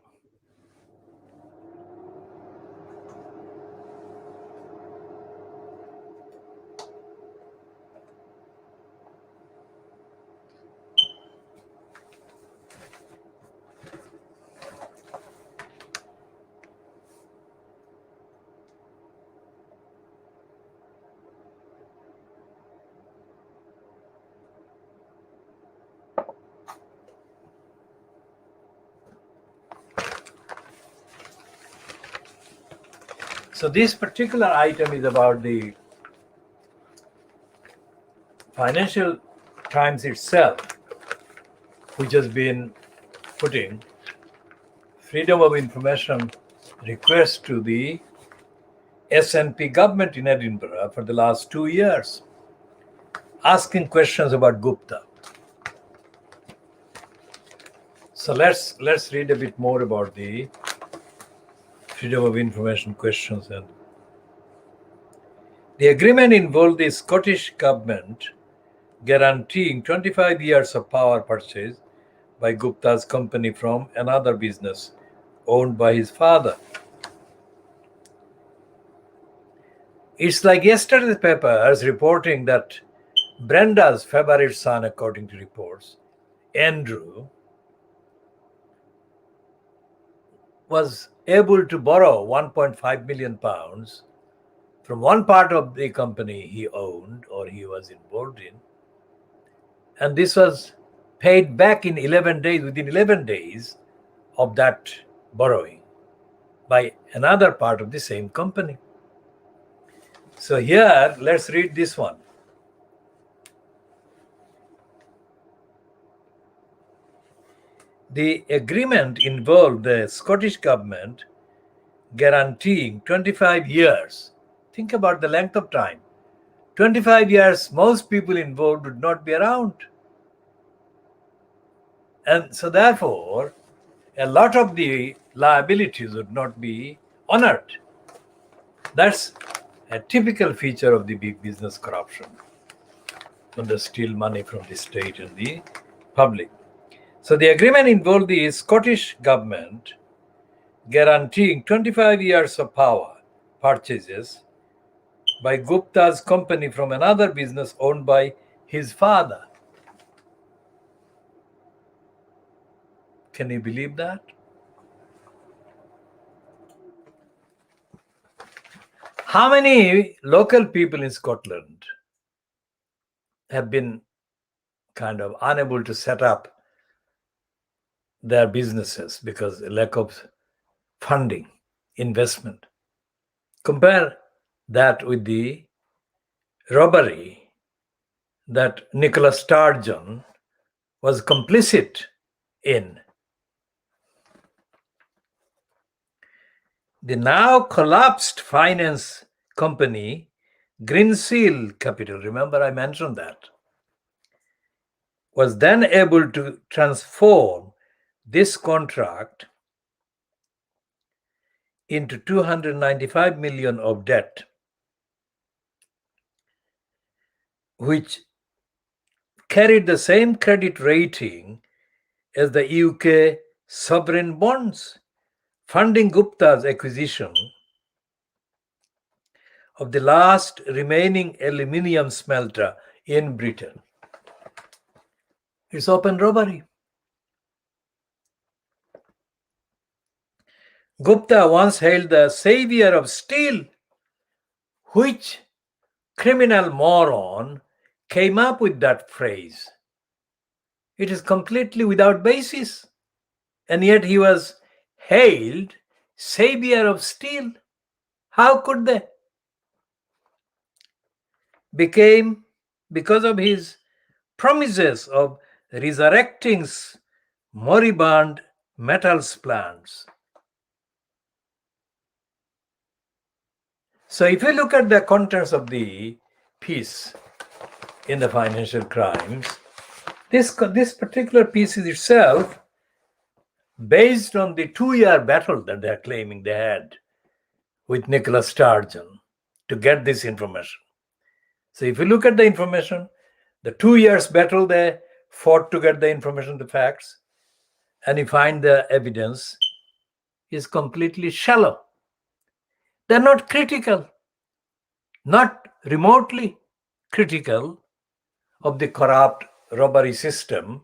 So this particular item is about the Financial Times itself, which has been putting freedom of information request to the SNP government in Edinburgh for the last 2 years, asking questions about Gupta. So let's read a bit more about the freedom of information questions. And the agreement involved the Scottish government guaranteeing 25 years of power purchase by Gupta's company from another business owned by his father. It's like yesterday's papers reporting that Brenda's favorite son, according to reports, Andrew, was able to borrow 1.5 million pounds from one part of the company he owned or he was involved in. And this was paid back in 11 days, within 11 days of that borrowing by another part of the same company. So here, let's read this one. The agreement involved the Scottish government guaranteeing 25 years. Think about the length of time. 25 years, most people involved would not be around. And so therefore, a lot of the liabilities would not be honored. That's a typical feature of the big business corruption, when they steal money from the state and the public. So the agreement involved the Scottish government guaranteeing 25 years of power purchases by Gupta's company from another business owned by his father. Can you believe that? How many local people in Scotland have been kind of unable to set up their businesses because of lack of funding, investment? Compare that with the robbery that Nicola Sturgeon was complicit in. The now collapsed finance company, Greensill Capital, remember I mentioned that, was then able to transform this contract into 295 million of debt, which carried the same credit rating as the UK sovereign bonds, funding Gupta's acquisition of the last remaining aluminium smelter in Britain. It's open robbery. Gupta once hailed the savior of steel. Which criminal moron came up with that phrase? It is completely without basis. And yet he was hailed savior of steel. How could they? Because of his promises of resurrecting moribund metals plants. So if you look at the contents of the piece in the Financial Crimes, this particular piece is itself based on the 2-year battle that they are claiming they had with Nicola Sturgeon to get this information. So if you look at the information, the 2 years battle they fought to get the information, the facts, and you find the evidence is completely shallow. They're not critical, not remotely critical of the corrupt robbery system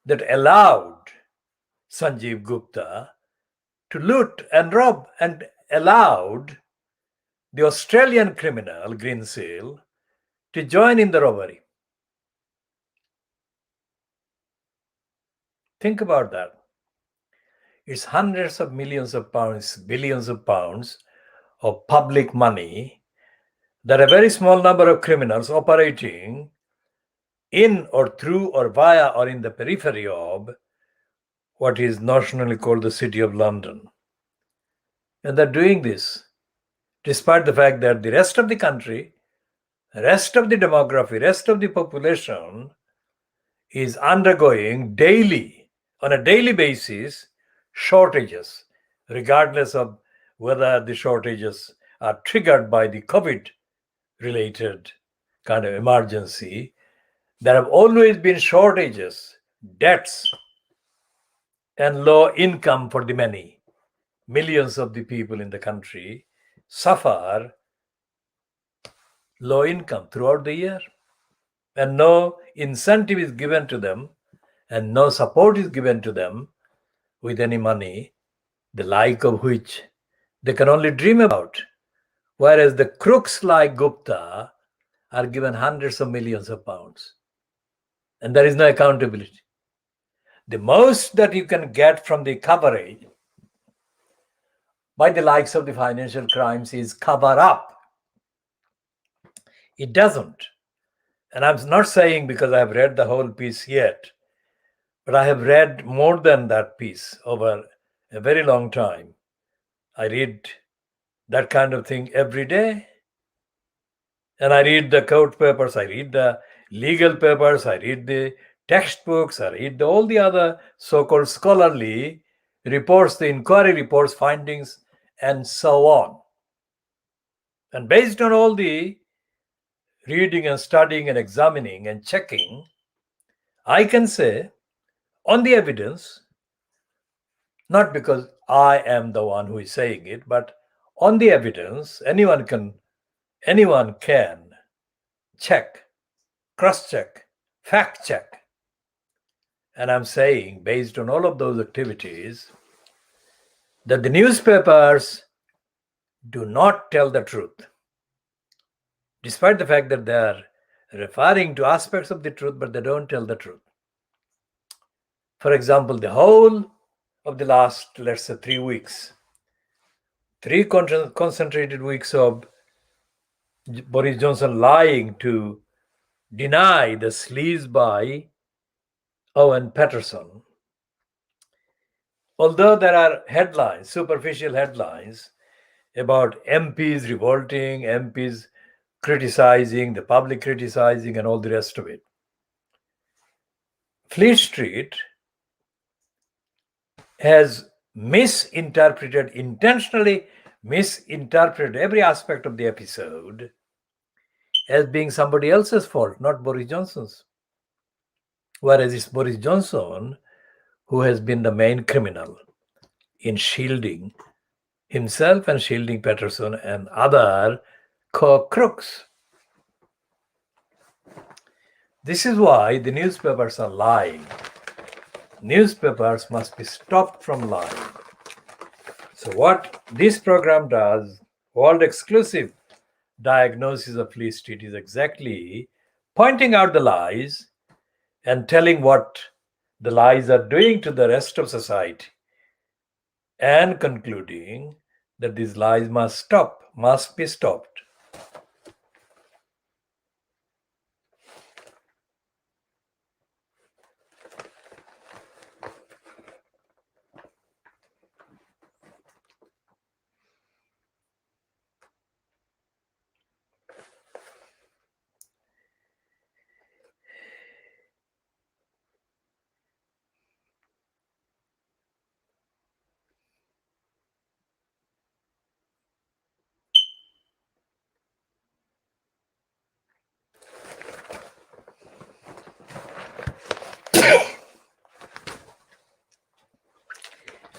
that allowed Sanjeev Gupta to loot and rob and allowed the Australian criminal Greensill to join in the robbery. Think about that. It's hundreds of millions of pounds, billions of pounds of public money that a very small number of criminals operating in or through or via or in the periphery of what is nationally called the City of London. And they're doing this despite the fact that the rest of the country, rest of the demography, rest of the population is undergoing on a daily basis, shortages, regardless of whether the shortages are triggered by the COVID related kind of emergency. There have always been shortages, debts, and low income for the many. Millions of the people in the country suffer low income throughout the year, and no incentive is given to them, and no support is given to them with any money, the like of which they can only dream about. Whereas the crooks like Gupta are given hundreds of millions of pounds, and there is no accountability. The most that you can get from the coverage by the likes of the financial crimes is cover up. It doesn't. And I'm not saying because I have read the whole piece yet, but I have read more than that piece over a very long time. I read that kind of thing every day. And I read the court papers, I read the legal papers, I read the textbooks, I read all the other so-called scholarly reports, the inquiry reports, findings, and so on. And based on all the reading and studying and examining and checking, I can say on the evidence, not because I am the one who is saying it, but on the evidence, anyone can check, cross-check, fact-check. And I'm saying, based on all of those activities, that the newspapers do not tell the truth, despite the fact that they are referring to aspects of the truth, but they don't tell the truth. For example, the whole of the last, let's say, 3 weeks, three concentrated weeks of Boris Johnson lying to deny the sleaze by Owen Paterson. Although there are headlines, superficial headlines, about MPs revolting, MPs criticizing, the public criticizing, and all the rest of it. Fleet Street has intentionally misinterpreted every aspect of the episode as being somebody else's fault, not Boris Johnson's. Whereas it's Boris Johnson who has been the main criminal in shielding himself and shielding Paterson and other crooks. This is why the newspapers are lying. Newspapers must be stopped from lying. So what this program does, world exclusive diagnosis of Fleet Street, is exactly pointing out the lies and telling what the lies are doing to the rest of society, and concluding that these lies must be stopped.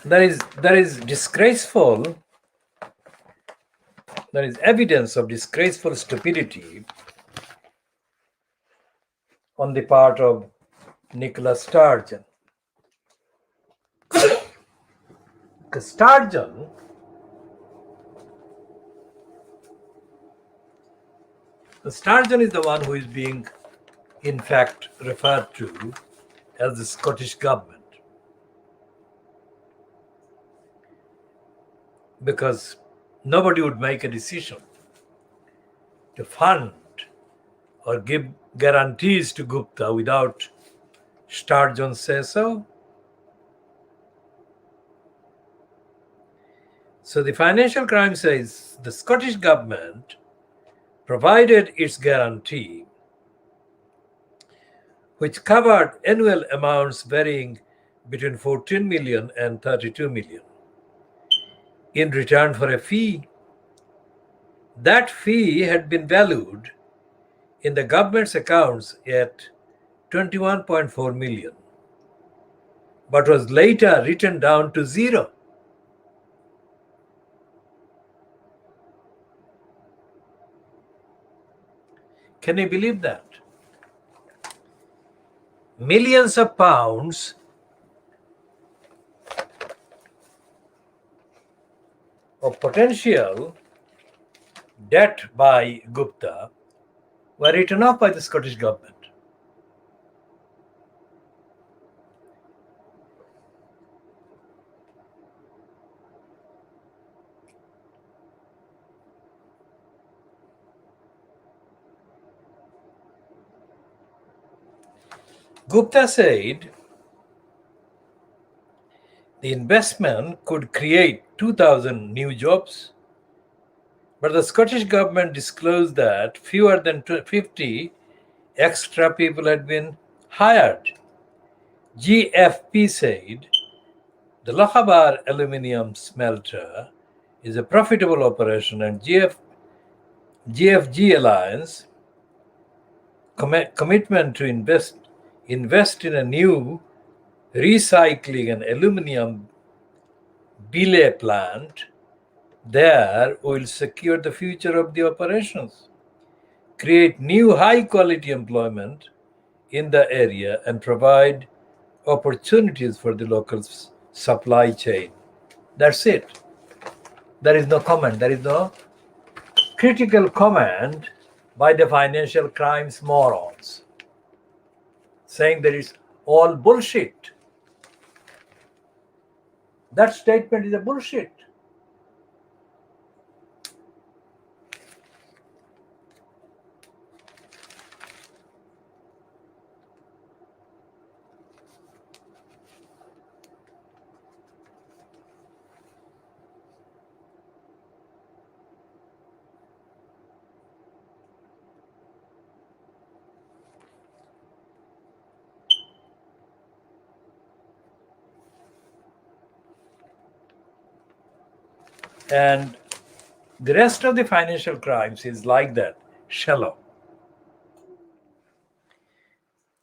There is evidence of disgraceful stupidity on the part of Nicola Sturgeon. Sturgeon is the one who is being, in fact, referred to as the Scottish government. Because nobody would make a decision to fund or give guarantees to Gupta without Sturgeon's say so. So the financial crime says the Scottish government provided its guarantee, which covered annual amounts varying between 14 million and 32 million, in return for a fee. That fee had been valued in the government's accounts at 21.4 million, but was later written down to zero. Can you believe that? Millions of pounds of potential debt by Gupta were written off by the Scottish government. Gupta said the investment could create 2,000 new jobs, but the Scottish government disclosed that fewer than 50 extra people had been hired. GFP said the Lochaber aluminium smelter is a profitable operation, and GFG Alliance commitment to invest in a new recycling and aluminium billet plant there will secure the future of the operations, create new high quality employment in the area, and provide opportunities for the local supply chain. That's it. There is no comment. There is no critical comment by the financial crimes morons saying there is all bullshit. That statement is a bullshit. And the rest of the financial crimes is like that, shallow.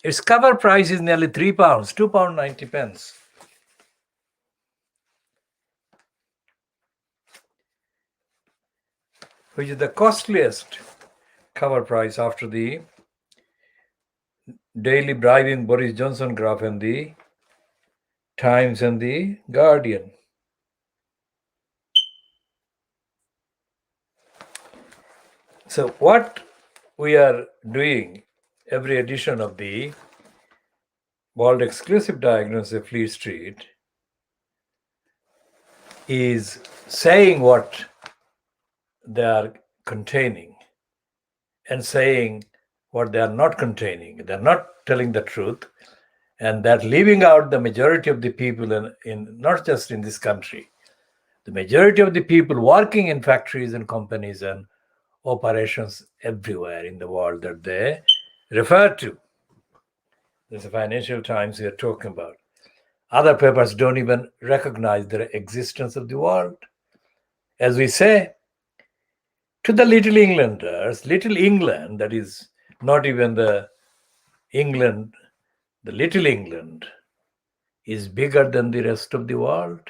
Its cover price is nearly £3, £2.90, which is the costliest cover price after the daily bribing Boris Johnson graph and the Times and the Guardian. So what we are doing every edition of the World Exclusive Diagnosis of Fleet Street is saying what they are containing and saying what they are not containing. They're not telling the truth, and they're leaving out the majority of the people in not just in this country, the majority of the people working in factories and companies and operations everywhere in the world that they refer to. There's the Financial Times we are talking about. Other papers don't even recognize the existence of the world. As we say, to the Little Englanders, Little England, that is not even the England, the Little England is bigger than the rest of the world.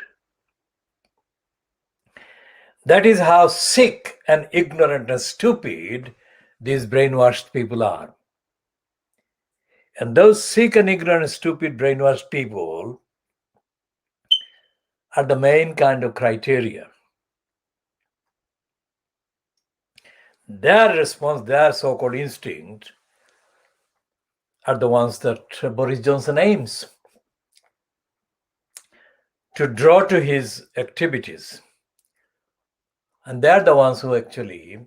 That is how sick and ignorant and stupid these brainwashed people are. And those sick and ignorant, stupid, brainwashed people are the main kind of criteria. Their response, their so-called instinct, are the ones that Boris Johnson aims to draw to his activities. And they're the ones who actually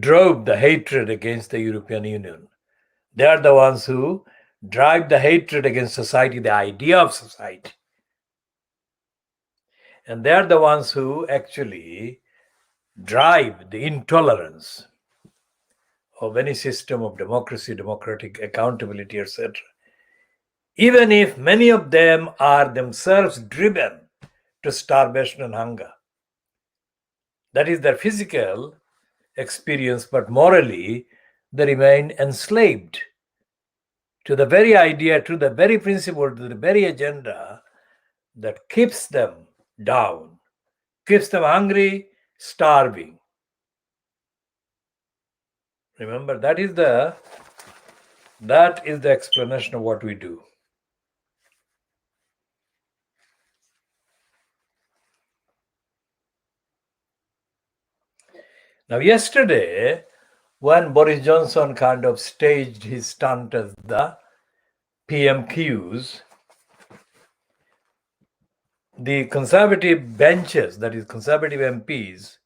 drove the hatred against the European Union. They are the ones who drive the hatred against society, the idea of society. And they are the ones who actually drive the intolerance of any system of democracy, democratic accountability, etc. Even if many of them are themselves driven to starvation and hunger. That is their physical experience, but morally they remain enslaved to the very idea, to the very principle, to the very agenda that keeps them down, keeps them hungry, starving. Remember, that is the explanation of what we do. Now, yesterday, when Boris Johnson kind of staged his stunt as the PMQs, the conservative benches, that is conservative MPs,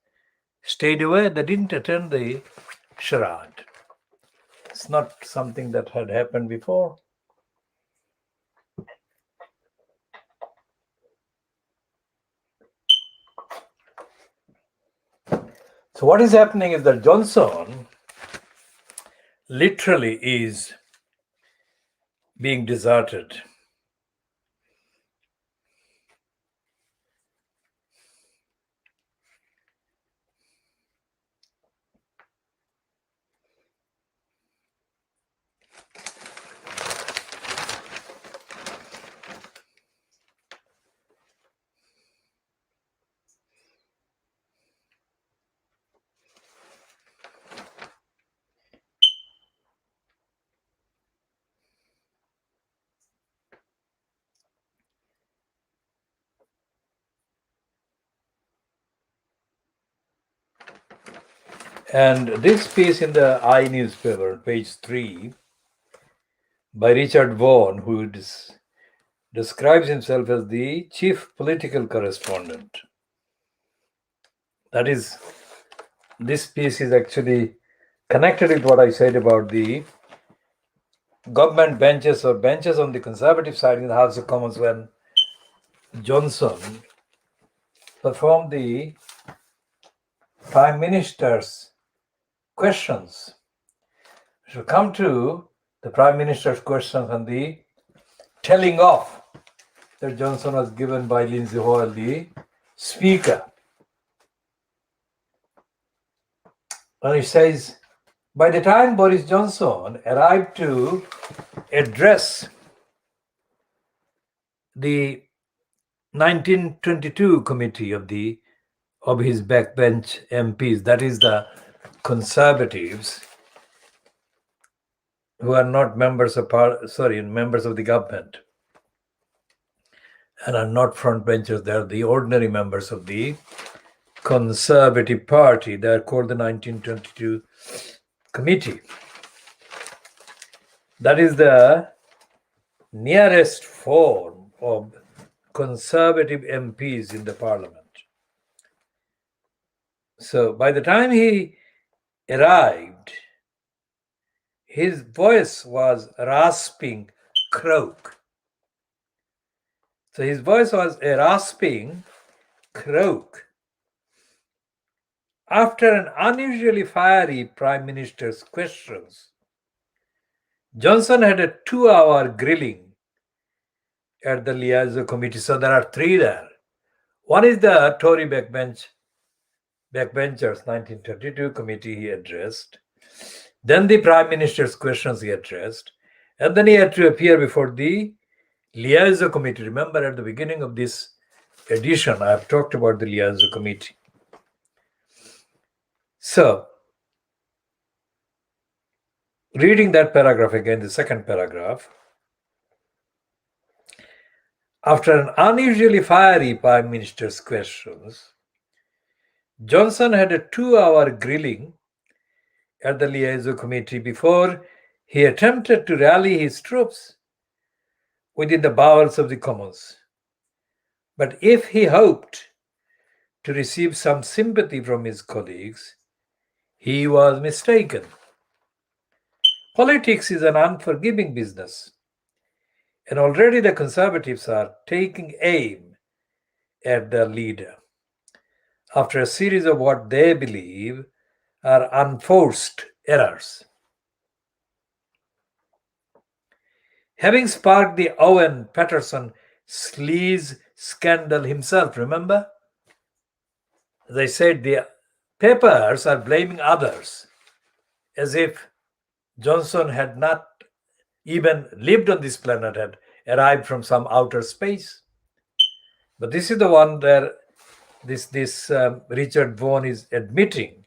stayed away. They didn't attend the charade. It's not something that had happened before. So what is happening is that Johnson literally is being deserted. And this piece in the I newspaper, page 3, by Richard Vaughan, who describes himself as the chief political correspondent. That is, this piece is actually connected with what I said about the government benches or benches on the conservative side in the House of Commons when Johnson performed the Prime Minister's questions. We shall come to the Prime Minister's questions and the telling off that Johnson was given by Lindsay Hoyle, the Speaker. And he says, by the time Boris Johnson arrived to address the 1922 committee of his backbench MPs, that is the Conservatives, who are not members of the government and are not frontbenchers. They are the ordinary members of the Conservative Party. They are called the 1922 committee. That is the nearest form of Conservative MPs in the parliament. So by the time he arrived, his voice was rasping croak. So his voice was a rasping croak. After an unusually fiery Prime Minister's questions, Johnson had a 2-hour grilling at the Liaison Committee. So there are 3 there. One is the Tory backbenchers 1922 committee he addressed. Then the Prime Minister's questions he addressed. And then he had to appear before the Liaison Committee. Remember, at the beginning of this edition, I have talked about the Liaison Committee. So, reading that paragraph again, the second paragraph. After an unusually fiery Prime Minister's questions, Johnson had a 2-hour grilling at the Liaison Committee before he attempted to rally his troops within the bowels of the Commons. But if he hoped to receive some sympathy from his colleagues, he was mistaken. Politics is an unforgiving business, and already the Conservatives are taking aim at the leader after a series of what they believe are unforced errors. Having sparked the Owen Patterson sleaze scandal himself, remember? As I said, the papers are blaming others as if Johnson had not even lived on this planet, had arrived from some outer space. But this is the one where this Richard Vaughan is admitting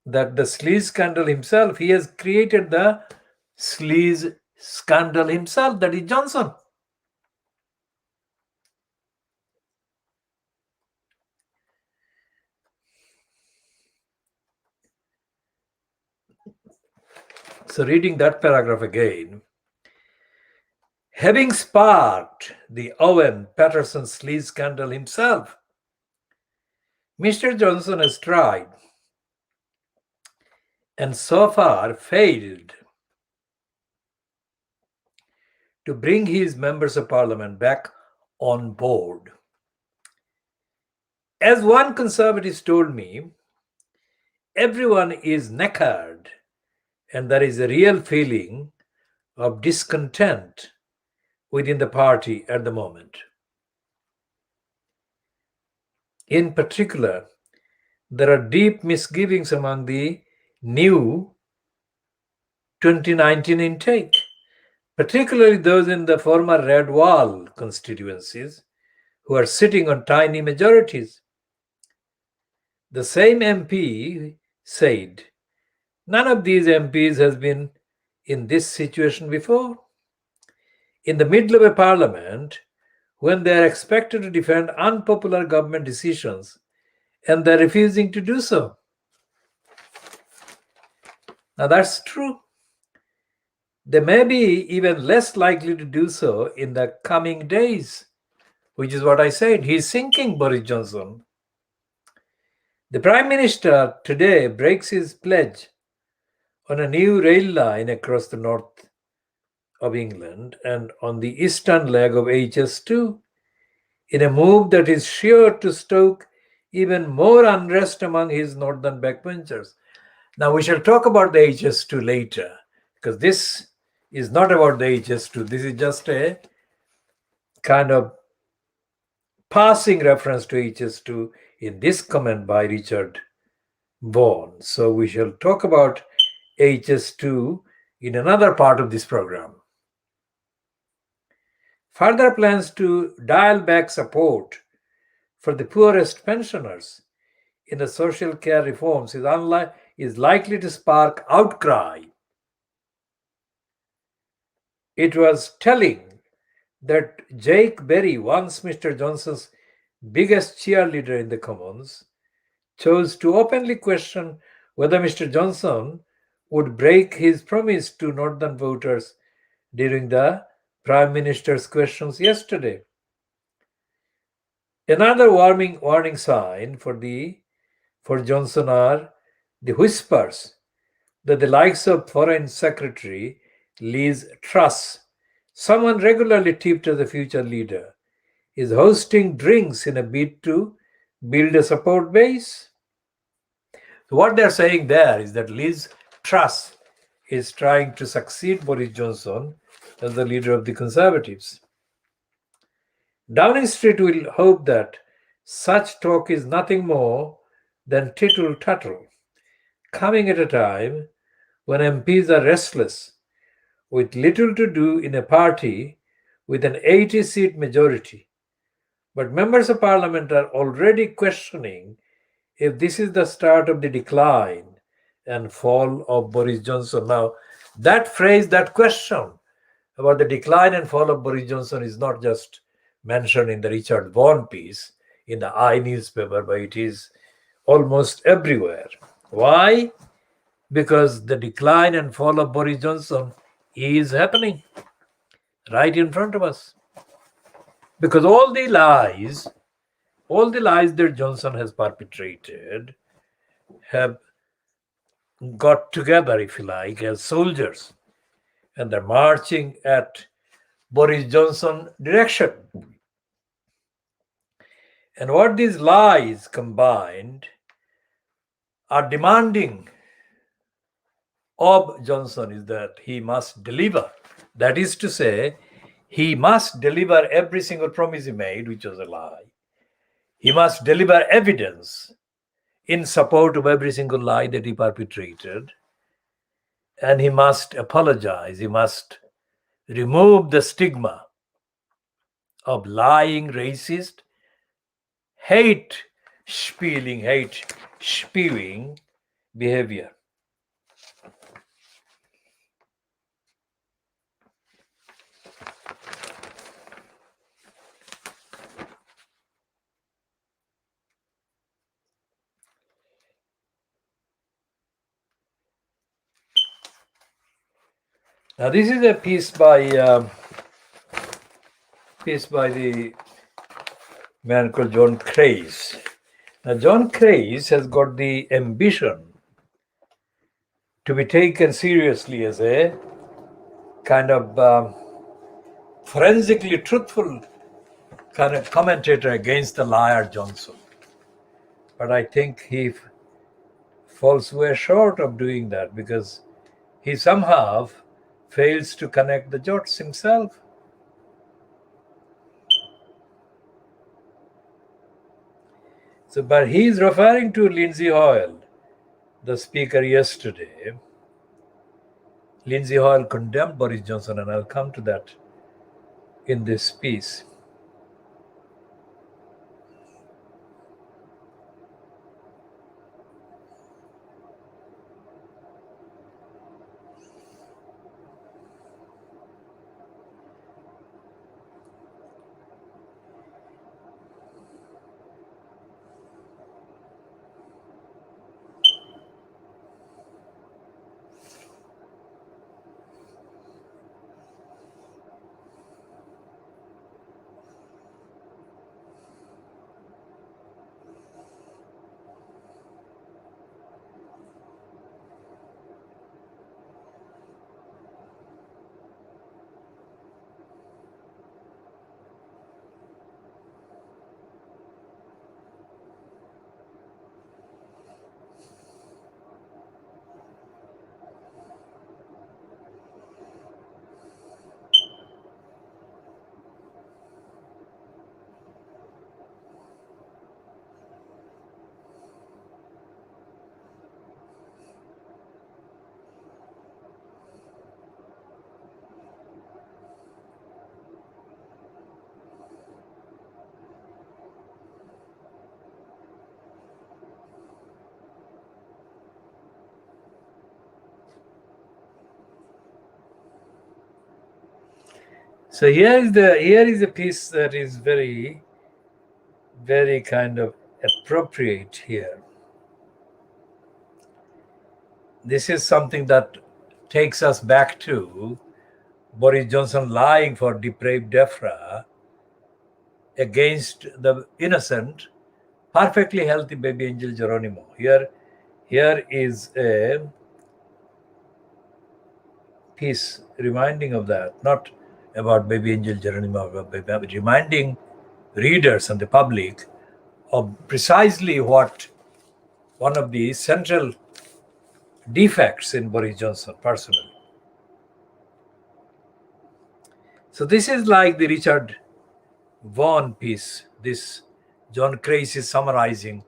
that the sleaze scandal himself, he has created the sleaze scandal himself, that is Johnson. So reading that paragraph again, having sparked the Owen Patterson sleaze scandal himself, Mr. Johnson has tried and so far failed to bring his members of parliament back on board. As one conservative told me, everyone is knackered and there is a real feeling of discontent within the party at the moment. In particular, there are deep misgivings among the new 2019 intake, particularly those in the former Red Wall constituencies who are sitting on tiny majorities. The same MP said, none of these MPs has been in this situation before. In the middle of a parliament, when they are expected to defend unpopular government decisions, and they're refusing to do so. Now that's true. They may be even less likely to do so in the coming days, which is what I said. He's sinking, Boris Johnson. The Prime Minister today breaks his pledge on a new rail line across the north of England and on the eastern leg of HS2, in a move that is sure to stoke even more unrest among his northern backbenchers. Now, we shall talk about the HS2 later, because this is not about the HS2. This is just a kind of passing reference to HS2 in this comment by Richard Vaughan. So we shall talk about HS2 in another part of this program. Further plans to dial back support for the poorest pensioners in the social care reforms is likely to spark outcry. It was telling that Jake Berry, once Mr. Johnson's biggest cheerleader in the Commons, chose to openly question whether Mr. Johnson would break his promise to northern voters during the Prime Minister's questions yesterday. Another warning sign for Johnson are the whispers that the likes of Foreign Secretary Liz Truss, someone regularly tipped as a future leader, is hosting drinks in a bid to build a support base. So what they're saying there is that Liz Truss is trying to succeed Boris Johnson as the leader of the Conservatives. Downing Street will hope that such talk is nothing more than tittle-tattle, coming at a time when MPs are restless, with little to do in a party with an 80-seat majority. But members of parliament are already questioning if this is the start of the decline and fall of Boris Johnson. Now, that phrase, that question about the decline and fall of Boris Johnson is not just mentioned in the Richard Vaughan piece in the I newspaper, but it is almost everywhere. Why? Because the decline and fall of Boris Johnson is happening right in front of us. Because all the lies all the lies that Johnson has perpetrated have got together, if you like, as soldiers, and they're marching at Boris Johnson direction. And what these lies combined are demanding of Johnson is that he must deliver. That is to say, he must deliver every single promise he made, which was a lie. He must deliver evidence in support of every single lie that he perpetrated. And he must apologize. He must remove the stigma of lying, racist, hate spewing behavior. Now, this is a piece by the man called John Craze. Now, John Craze has got the ambition to be taken seriously as a kind of forensically truthful kind of commentator against the liar Johnson. But I think he falls way short of doing that because he somehow fails to connect the dots himself. So, but he is referring to Lindsay Hoyle, the speaker yesterday. Lindsay Hoyle condemned Boris Johnson, and I'll come to that in this piece. So here is a piece that is very, very kind of appropriate here. This is something that takes us back to Boris Johnson lying for depraved DEFRA against the innocent, perfectly healthy baby angel Geronimo. Here is a piece reminding of that, not about baby angel Geronimo, but reminding readers and the public of precisely what one of the central defects in Boris Johnson personally. So this is like the Richard Vaughan piece. This John Craze is summarizing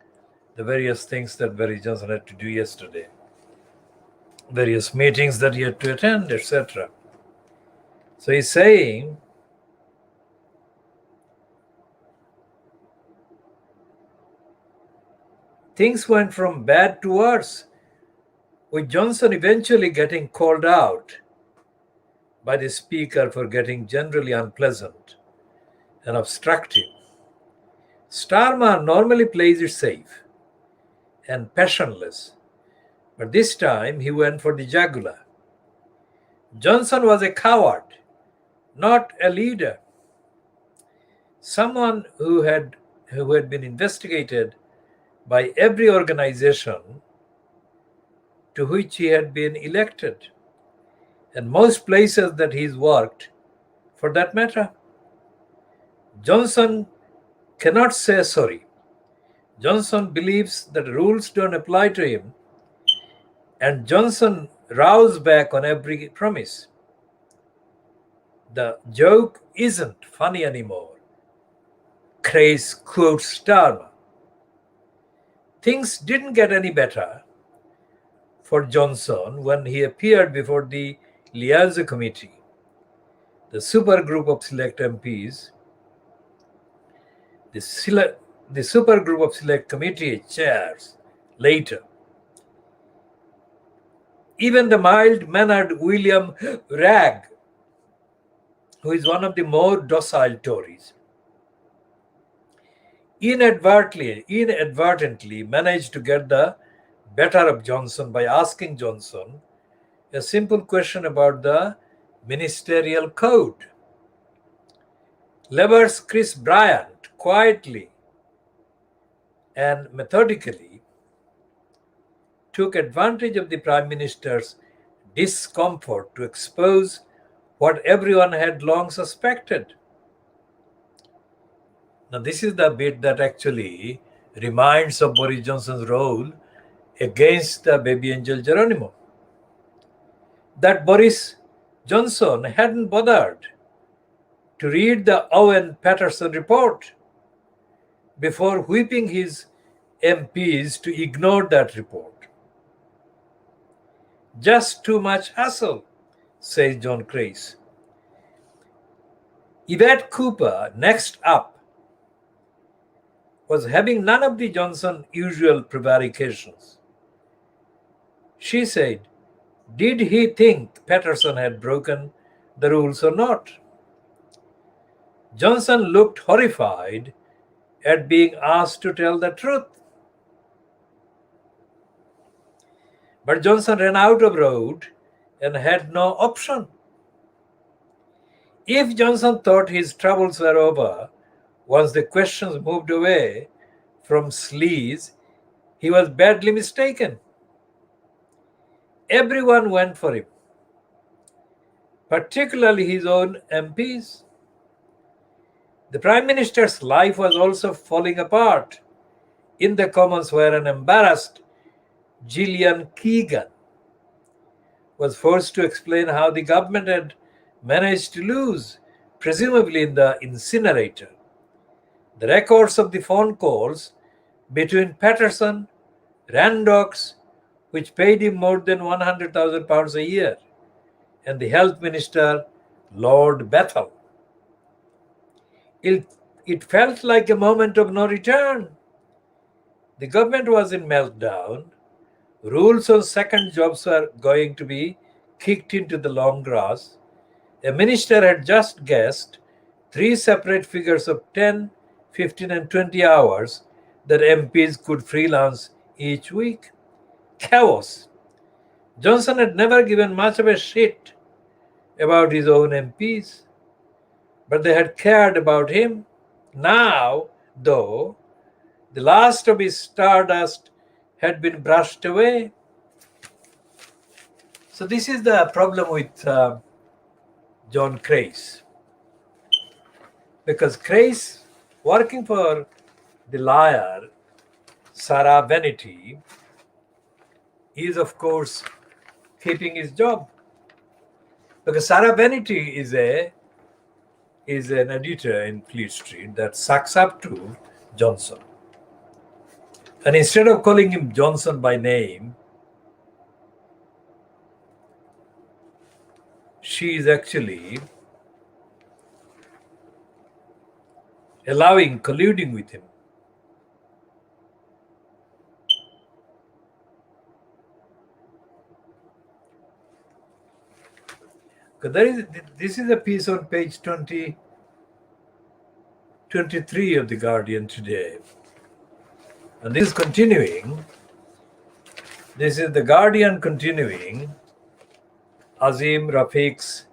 the various things that Boris Johnson had to do yesterday, various meetings that he had to attend, etc. So he's saying, things went from bad to worse, with Johnson eventually getting called out by the speaker for getting generally unpleasant and obstructive. Starmer normally plays it safe and passionless, but this time he went for the jugular. Johnson was a coward, not a leader. Someone who who had been investigated by every organization to which he had been elected, and most places that he's worked for that matter. Johnson cannot say sorry. Johnson believes that rules don't apply to him, and Johnson rows back on every promise. The joke isn't funny anymore, Crace quotes Starmer. Things didn't get any better for Johnson when he appeared before the Liaison Committee, the super group of select MPs. The super group of select committee chairs later. Even the mild-mannered William Ragg, who is one of the more docile Tories, inadvertently managed to get the better of Johnson by asking Johnson a simple question about the ministerial code. Labour's Chris Bryant quietly and methodically took advantage of the Prime Minister's discomfort to expose what everyone had long suspected. Now, this is the bit that actually reminds of Boris Johnson's role against the BabyAngelGeronimo. That Boris Johnson hadn't bothered to read the Owen Patterson report before whipping his MPs to ignore that report. Just too much hassle, says John Crace. Yvette Cooper, next up, was having none of the Johnson usual prevarications. She said, did he think Patterson had broken the rules or not? Johnson looked horrified at being asked to tell the truth. But Johnson ran out of road and had no option. If Johnson thought his troubles were over once the questions moved away from sleaze, he was badly mistaken. Everyone went for him, particularly his own MPs. The Prime Minister's life was also falling apart in the Commons, where an embarrassed Gillian Keegan was forced to explain how the government had managed to lose, presumably in the incinerator, the records of the phone calls between Patterson, Randox, which paid him more than £100,000 a year, and the Health Minister, Lord Bethel. It felt like a moment of no return. The government was in meltdown. Rules on second jobs were going to be kicked into the long grass. A minister had just guessed 3 separate figures of 10, 15, and 20 hours that MPs could freelance each week. Chaos. Johnson had never given much of a shit about his own MPs, but they had cared about him. Now, though, the last of his stardust had been brushed away. So this is the problem with John Crace. Because Crace, working for the liar, Sarah Vanity, is of course keeping his job. Because Sarah Vanity is an editor in Fleet Street that sucks up to Johnson. And instead of calling him Johnson by name, she is actually colluding with him. This is a piece on page 23 of The Guardian today. And this is continuing. This is The Guardian continuing Azim Rafiq's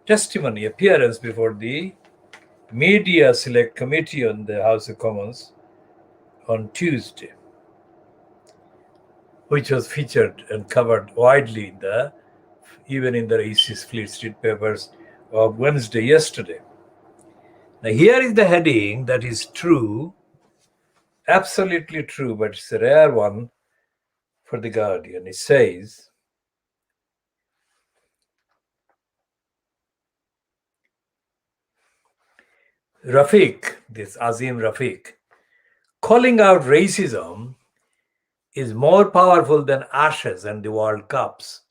appearance before the Media Select Committee on the House of Commons on Tuesday, which was featured and covered widely even in the racist Fleet Street papers of Wednesday yesterday. Now, here is the heading that is true, absolutely true, but it's a rare one for the Guardian. It says, Rafiq, this Azim Rafiq, calling out racism is more powerful than Ashes and the World Cups.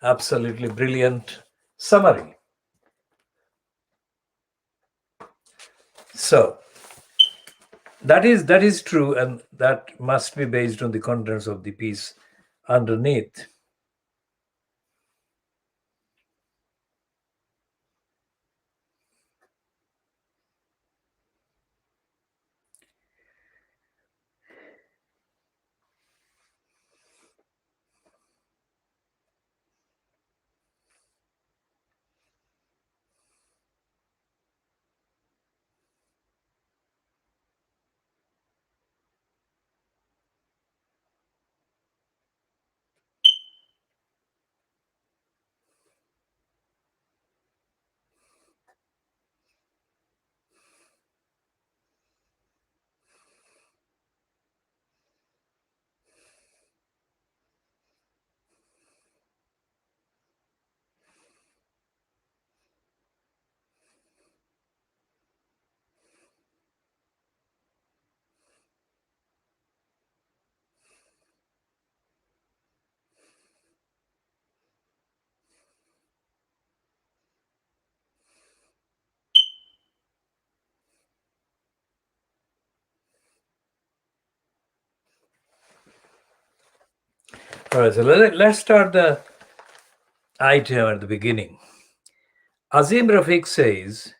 Absolutely brilliant summary. So that is true, and that must be based on the contents of the piece underneath. All right, so let's start the item at the beginning. Azim Rafiq says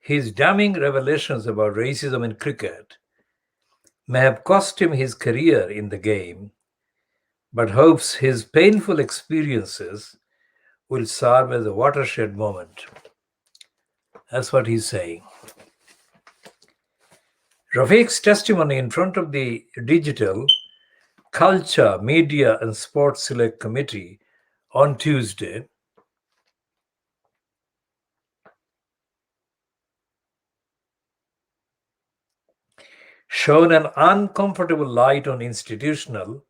his damning revelations about racism in cricket may have cost him his career in the game, but hopes his painful experiences will serve as a watershed moment. That's what he's saying. Rafiq's testimony in front of the Digital, Culture, Media and Sports Select Committee on Tuesday shone an uncomfortable light on institutions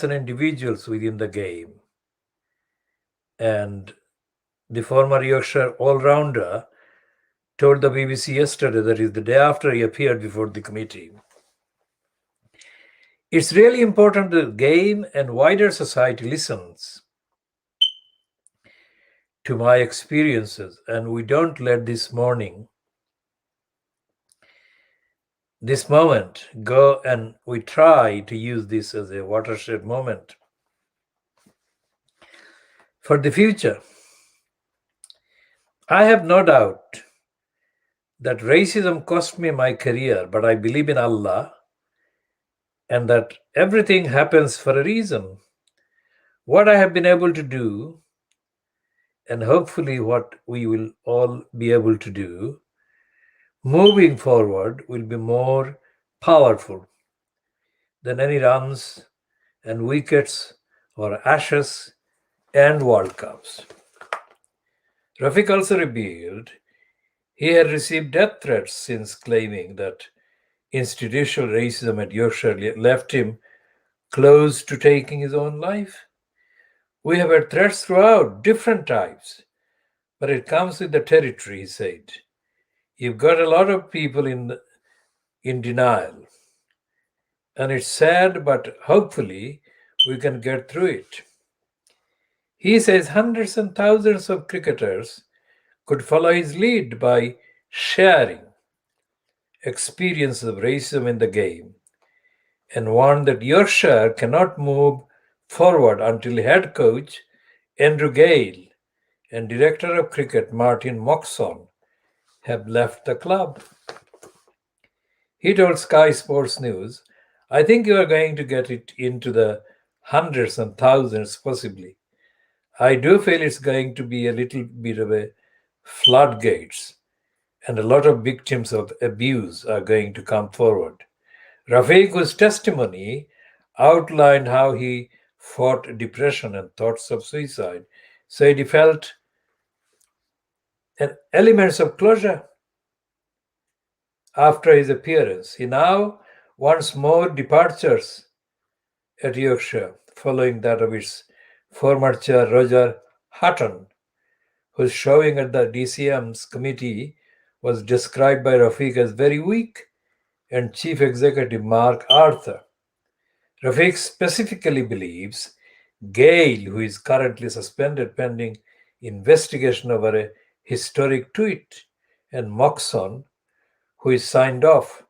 and individuals within the game. And the former Yorkshire all-rounder told the BBC yesterday, that is the day after he appeared before the committee, it's really important the game and wider society listens to my experiences, and we don't let this moment go, and we try to use this as a watershed moment for the future. I have no doubt that racism cost me my career, but I believe in Allah and that everything happens for a reason. What I have been able to do, and hopefully what we will all be able to do moving forward, will be more powerful than any runs and wickets or Ashes and World Cups. Rafiq also revealed he had received death threats since claiming that institutional racism at Yorkshire left him close to taking his own life. We have had threats throughout, different types, but it comes with the territory, he said. You've got a lot of people in denial, and it's sad, but hopefully we can get through it. He says hundreds and thousands of cricketers could follow his lead by sharing experiences of racism in the game, and warned that Yorkshire cannot move forward until head coach Andrew Gale and director of cricket Martin Moxon have left the club. He told Sky Sports News, I think you are going to get it into the hundreds and thousands possibly. I do feel it's going to be a little bit of a floodgates, and a lot of victims of abuse are going to come forward. Rafiq, whose testimony outlined how he fought depression and thoughts of suicide, said he felt elements of closure after his appearance. He now wants more departures at Yorkshire, following that of its former chair Roger Hutton, whose showing at the DCM's committee was described by Rafiq as very weak, and Chief Executive Mark Arthur. Rafiq specifically believes Gail, who is currently suspended pending investigation over a historic tweet, and Moxon, who is signed off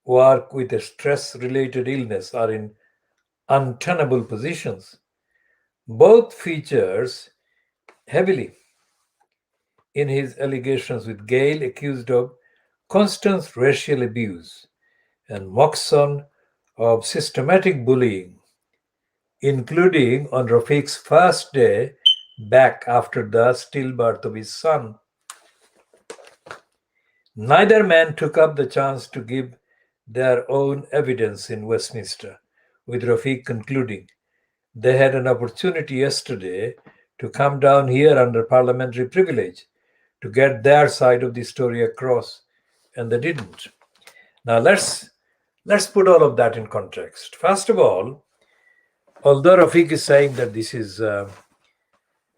work with a stress-related illness, are in untenable positions. Both features heavily in his allegations, with Gail accused of constant racial abuse and Moxon of systematic bullying, including on Rafiq's first day back after the stillbirth of his son. Neither man took up the chance to give their own evidence in Westminster, with Rafiq concluding they had an opportunity yesterday to come down here under parliamentary privilege to get their side of the story across, and they didn't. Now let's put all of that in context. First of all, although Rafiq is saying that this is a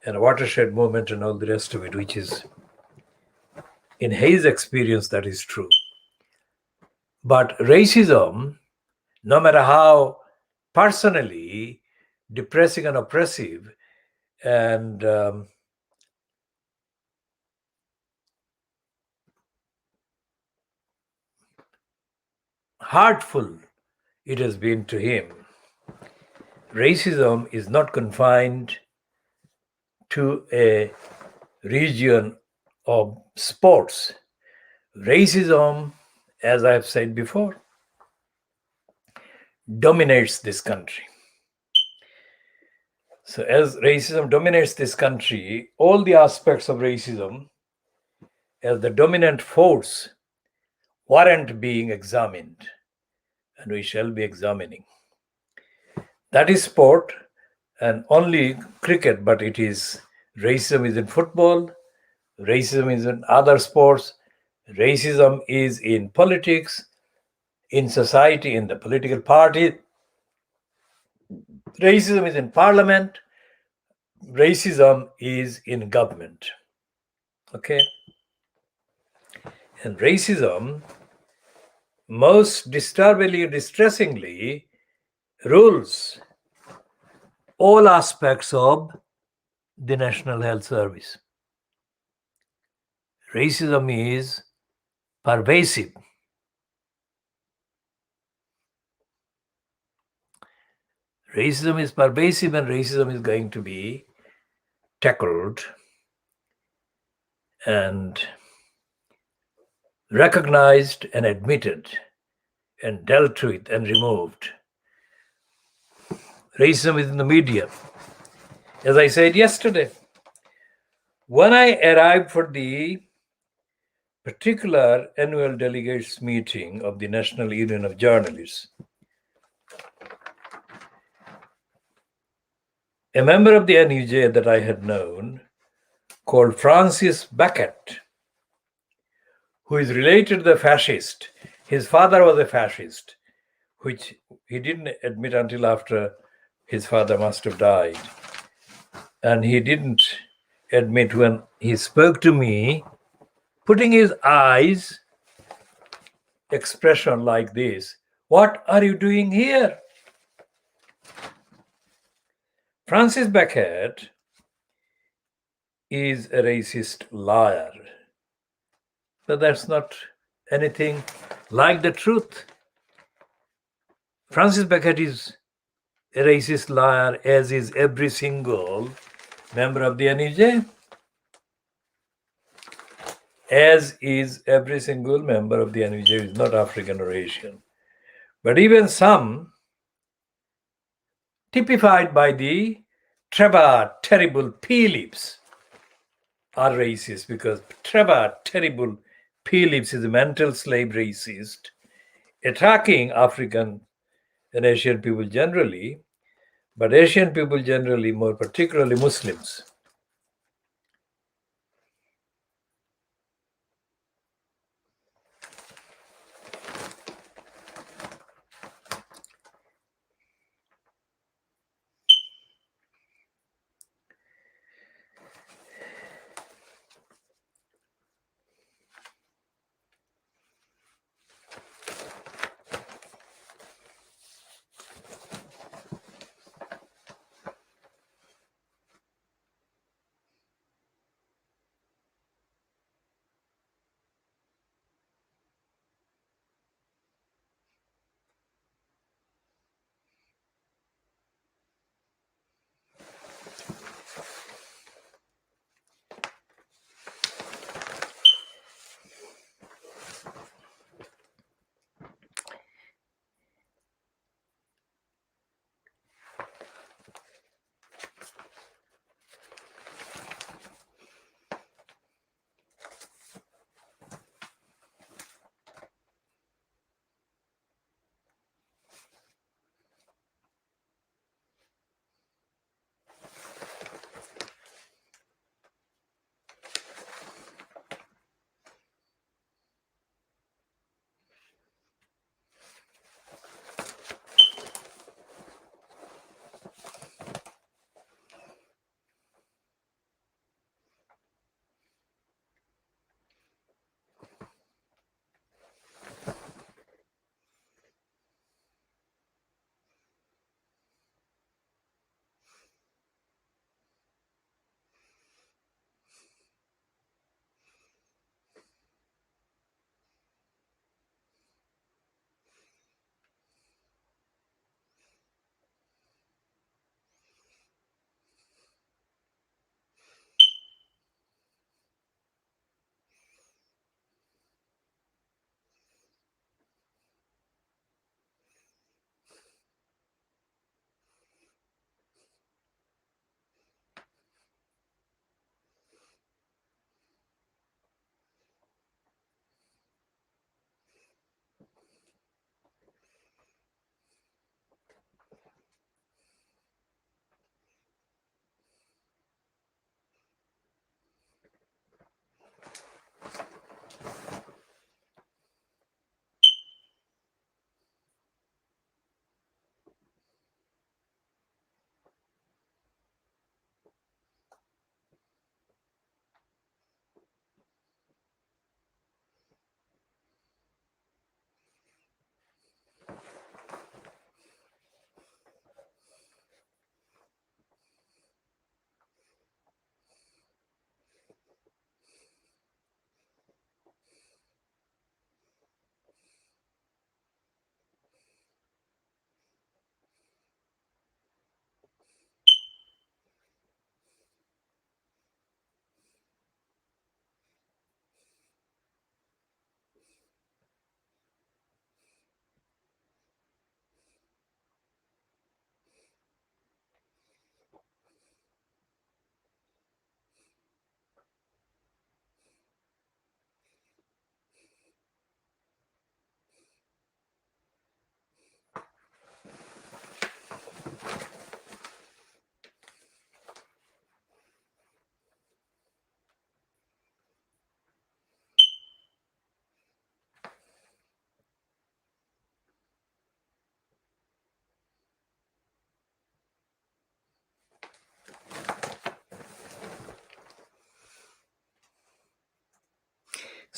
watershed moment and all the rest of it, which is, in his experience, that is true. But racism, no matter how personally depressing and oppressive and hurtful it has been to him, racism is not confined to a region of sports. Racism, as I have said before, dominates this country. So as racism dominates this country, all the aspects of racism as the dominant force warrant being examined, and we shall be examining. That is sport, and only cricket, but it is racism is in football, racism is in other sports, racism is in politics, in society, in the political party, racism is in parliament, racism is in government. Okay? And racism, most disturbingly, distressingly, rules all aspects of the National Health Service. Racism is pervasive. Racism is pervasive, and racism is going to be tackled and recognized and admitted and dealt with and removed. Racism is in the media. As I said yesterday, when I arrived for the particular annual delegates meeting of the National Union of Journalists, a member of the NUJ that I had known, called Francis Beckett, who is related to the fascist. His father was a fascist, which he didn't admit until after his father must have died. And he didn't admit when he spoke to me, putting his eyes expression like this, "What are you doing here?" Francis Beckett is a racist liar. But that's not anything like the truth. Francis Beckett is a racist liar, as is every single member of the NUJ. As is every single member of the NUJ who is not African or Asian. But even some, typified by the terrible P-lips, are racist because terrible Phillips is a mental slave racist, attacking African and Asian people generally, but Asian people generally, more particularly Muslims.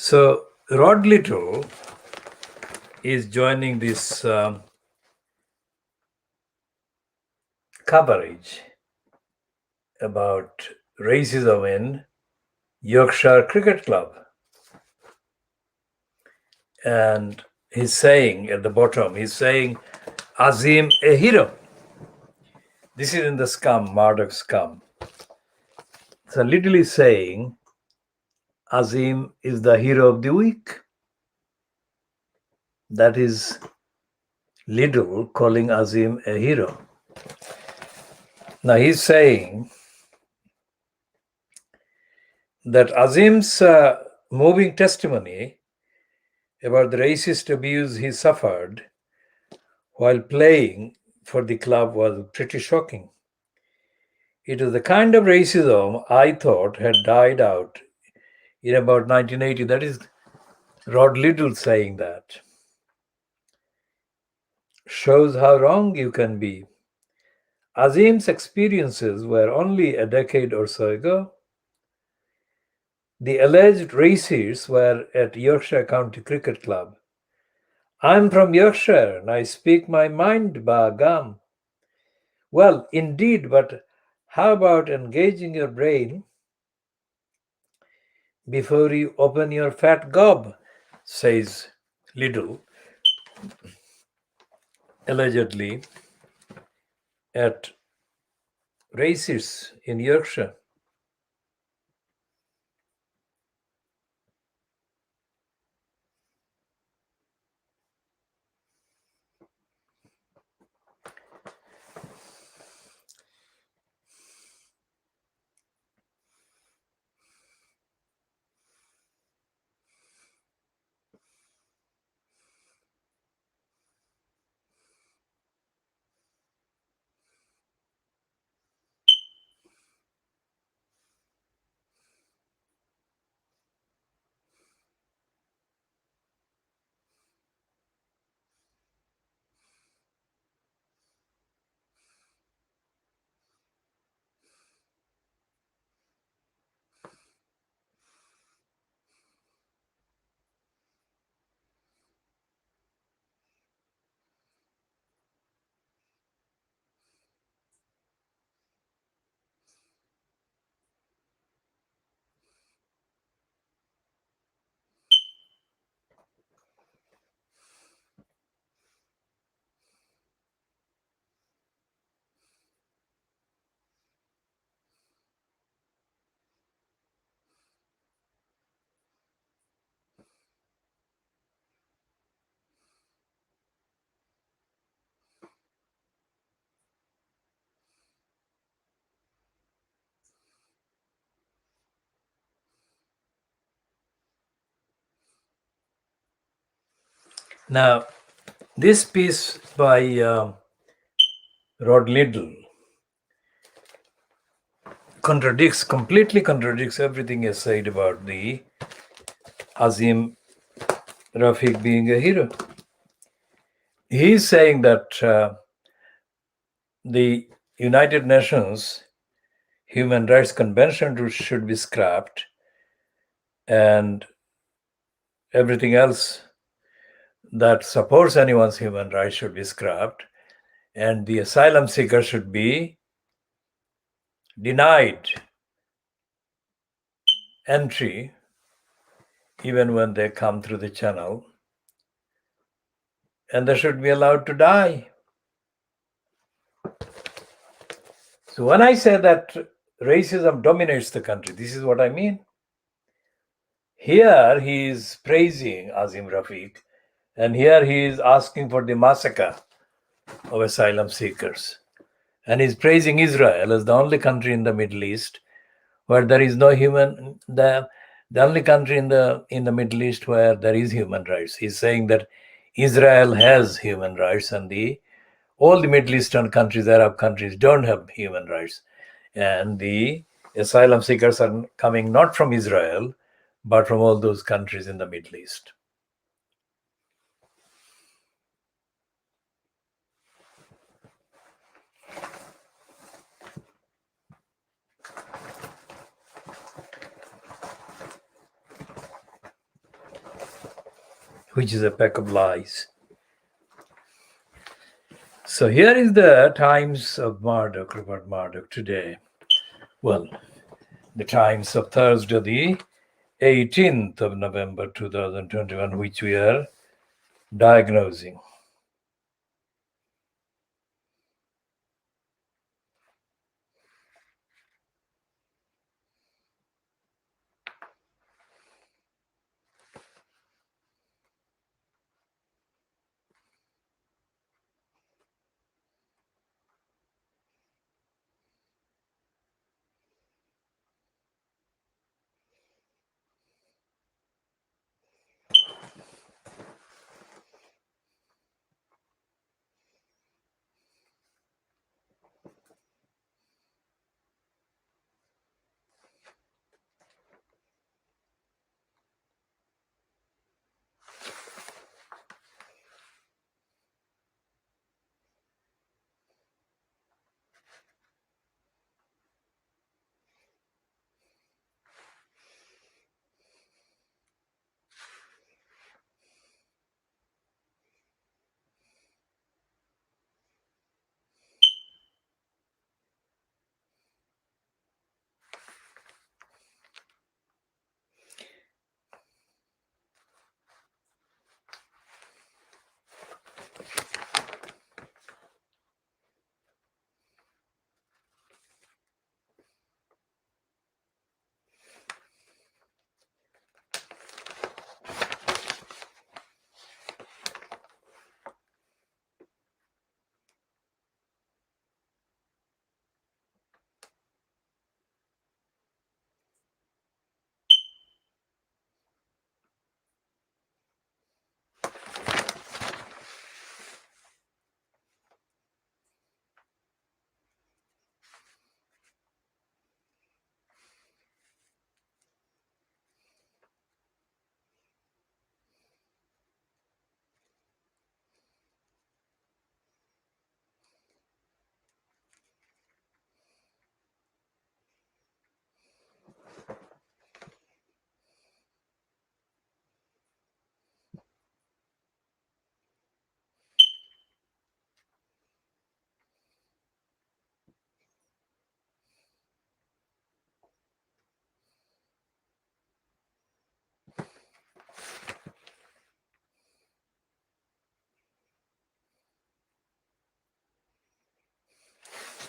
So Rod Little is joining this coverage about racism in Yorkshire Cricket Club. And he's saying at the bottom, he's saying, Azim a hero. This is in the scum, Murdoch scum. So literally saying, Azim is the hero of the week. That is Liddell calling Azim a hero. Now he's saying that Azim's moving testimony about the racist abuse he suffered while playing for the club was pretty shocking. It was the kind of racism I thought had died out in about 1980. That is Rod Liddell saying that. Shows how wrong you can be. Azim's experiences were only a decade or so ago. The alleged racists were at Yorkshire County Cricket Club. I'm from Yorkshire and I speak my mind, ba gum. Well, indeed, but how about engaging your brain before you open your fat gob, says Liddell, allegedly at racists in Yorkshire. Now, this piece by Rod Liddell completely contradicts everything he said about the Azim Rafiq being a hero. He's saying that the United Nations Human Rights Convention should be scrapped and everything else that supports anyone's human rights should be scrapped, and the asylum seeker should be denied entry even when they come through the channel, and they should be allowed to die. So when I say that racism dominates the country, this is what I mean. Here he is praising Azim Rafiq, and here he is asking for the massacre of asylum seekers. And he's praising Israel as the only country in the Middle East where there is no the only country in the Middle East where there is human rights. He's saying that Israel has human rights and all the Middle Eastern countries, Arab countries, don't have human rights. And the asylum seekers are coming not from Israel, but from all those countries in the Middle East. Which is a pack of lies. So here is the Times of Marduk, Rupert Murdoch today. Well, the Times of Thursday, the 18th of November 2021, which we are diagnosing.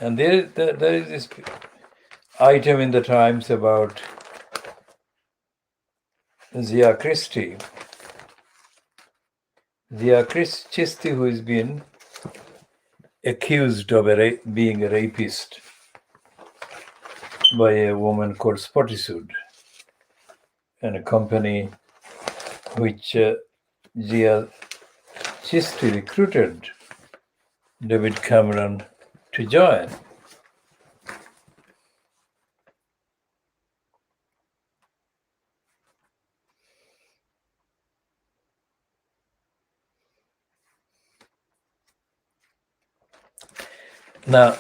And there is this item in the Times about Zia Christie, who has been accused of being a rapist by a woman called Spottiswoode, and a company which Zia Christie recruited David Cameron to join. Now,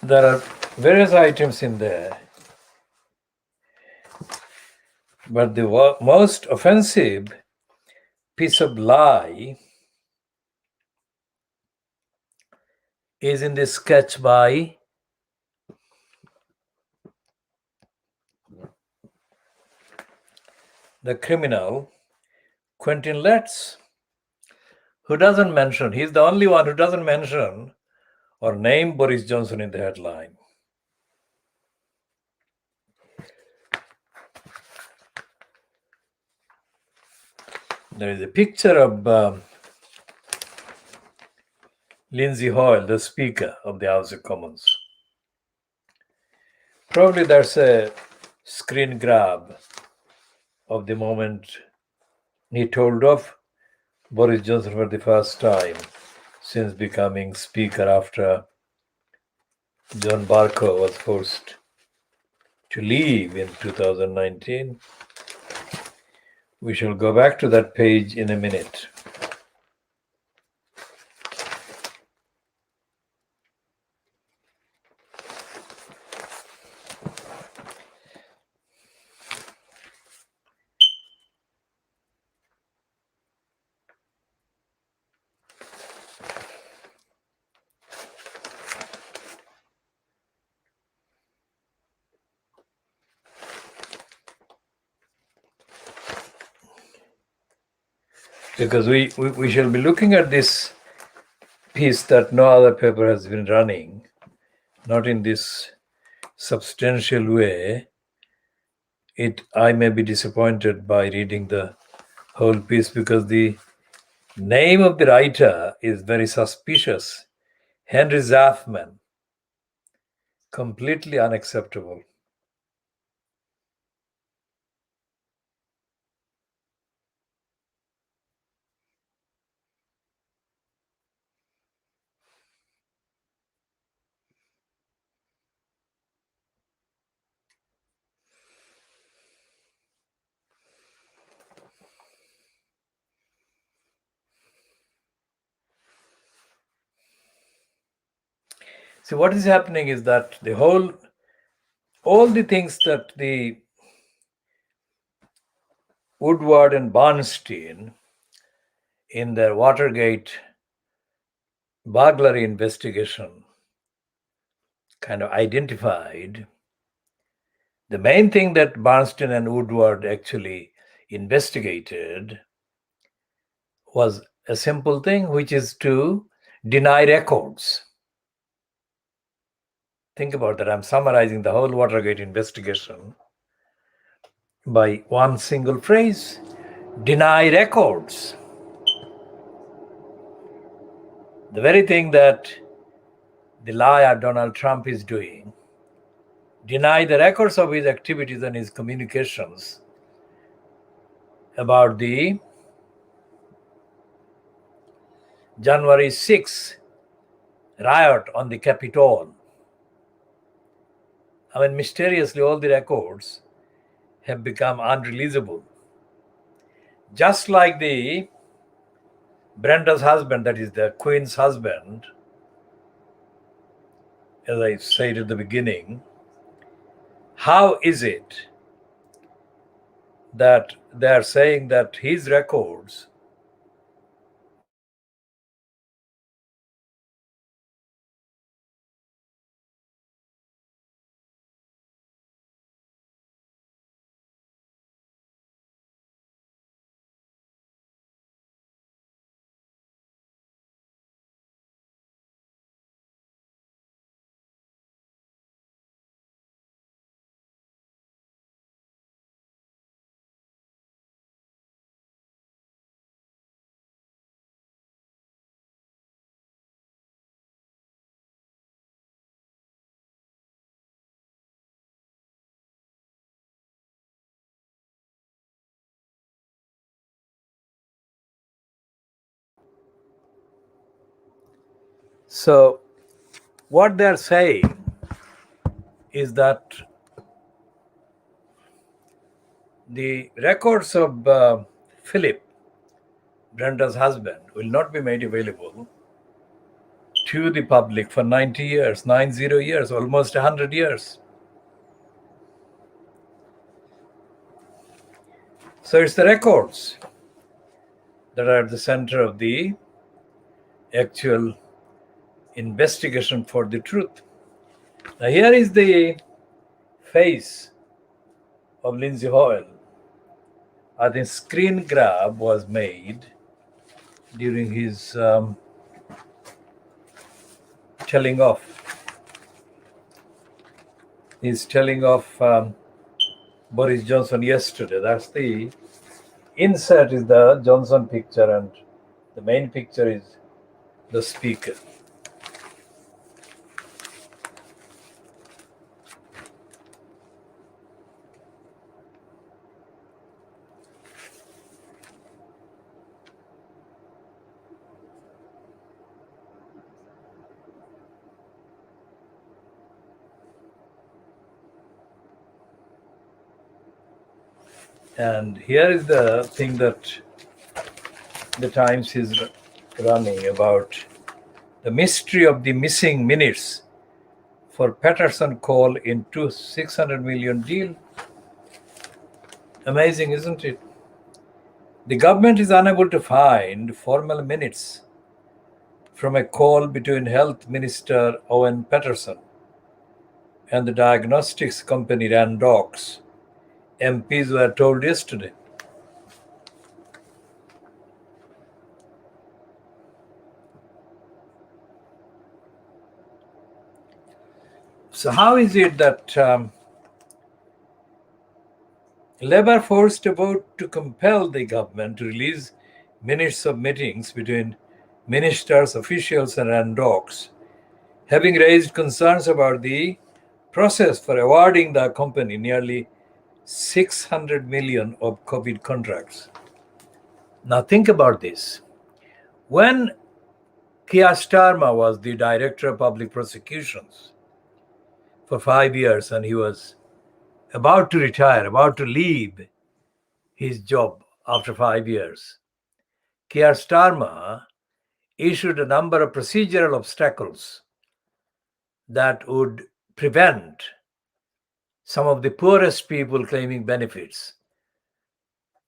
there are various items in there, but the most offensive piece of lie is in this sketch by the criminal Quentin Letts, who doesn't mention, he's the only one who doesn't mention or name Boris Johnson in the headline. There is a picture of Lindsay Hoyle, the Speaker of the House of Commons. Probably that's a screen grab of the moment he told off Boris Johnson for the first time since becoming Speaker after John Barker was forced to leave in 2019. We shall go back to that page in a minute. Because we shall be looking at this piece that no other paper has been running, not in this substantial way. I may be disappointed by reading the whole piece because the name of the writer is very suspicious. Henry Zafman. Completely unacceptable. See, what is happening is that all the things that the Woodward and Bernstein in their Watergate burglary investigation kind of identified, the main thing that Bernstein and Woodward actually investigated was a simple thing, which is to deny records. Think about that. I'm summarizing the whole Watergate investigation by one single phrase: deny records. The very thing that the liar Donald Trump is doing, deny the records of his activities and his communications about the January 6th riot on the Capitol. I mean, mysteriously, all the records have become unreleasable. Just like the Brenda's husband, that is the Queen's husband, as I said at the beginning, how is it that they are saying that his records So what they're saying is that the records of Philip, Brenda's husband, will not be made available to the public for 90 years, 90 years, almost 100 years. So it's the records that are at the center of the actual investigation for the truth. Now here is the face of Lindsay Hoyle. I think screen grab was made during his telling off. He's telling off Boris Johnson yesterday. That's the insert is the Johnson picture, and the main picture is the speaker. And here is the thing that the Times is running about the mystery of the missing minutes for Patterson call into 600 million deal. Amazing, isn't it? The government is unable to find formal minutes from a call between Health Minister Owen Patterson and the diagnostics company Randox, MPs were told yesterday. So how is it that Labour forced a vote to compel the government to release minutes of meetings between ministers, officials and Randox, having raised concerns about the process for awarding the company nearly 600 million of COVID contracts? Now think about this. When Keir Starmer was the Director of Public Prosecutions for 5 years, and he was about to retire, about to leave his job after 5 years, Keir Starmer issued a number of procedural obstacles that would prevent some of the poorest people claiming benefits,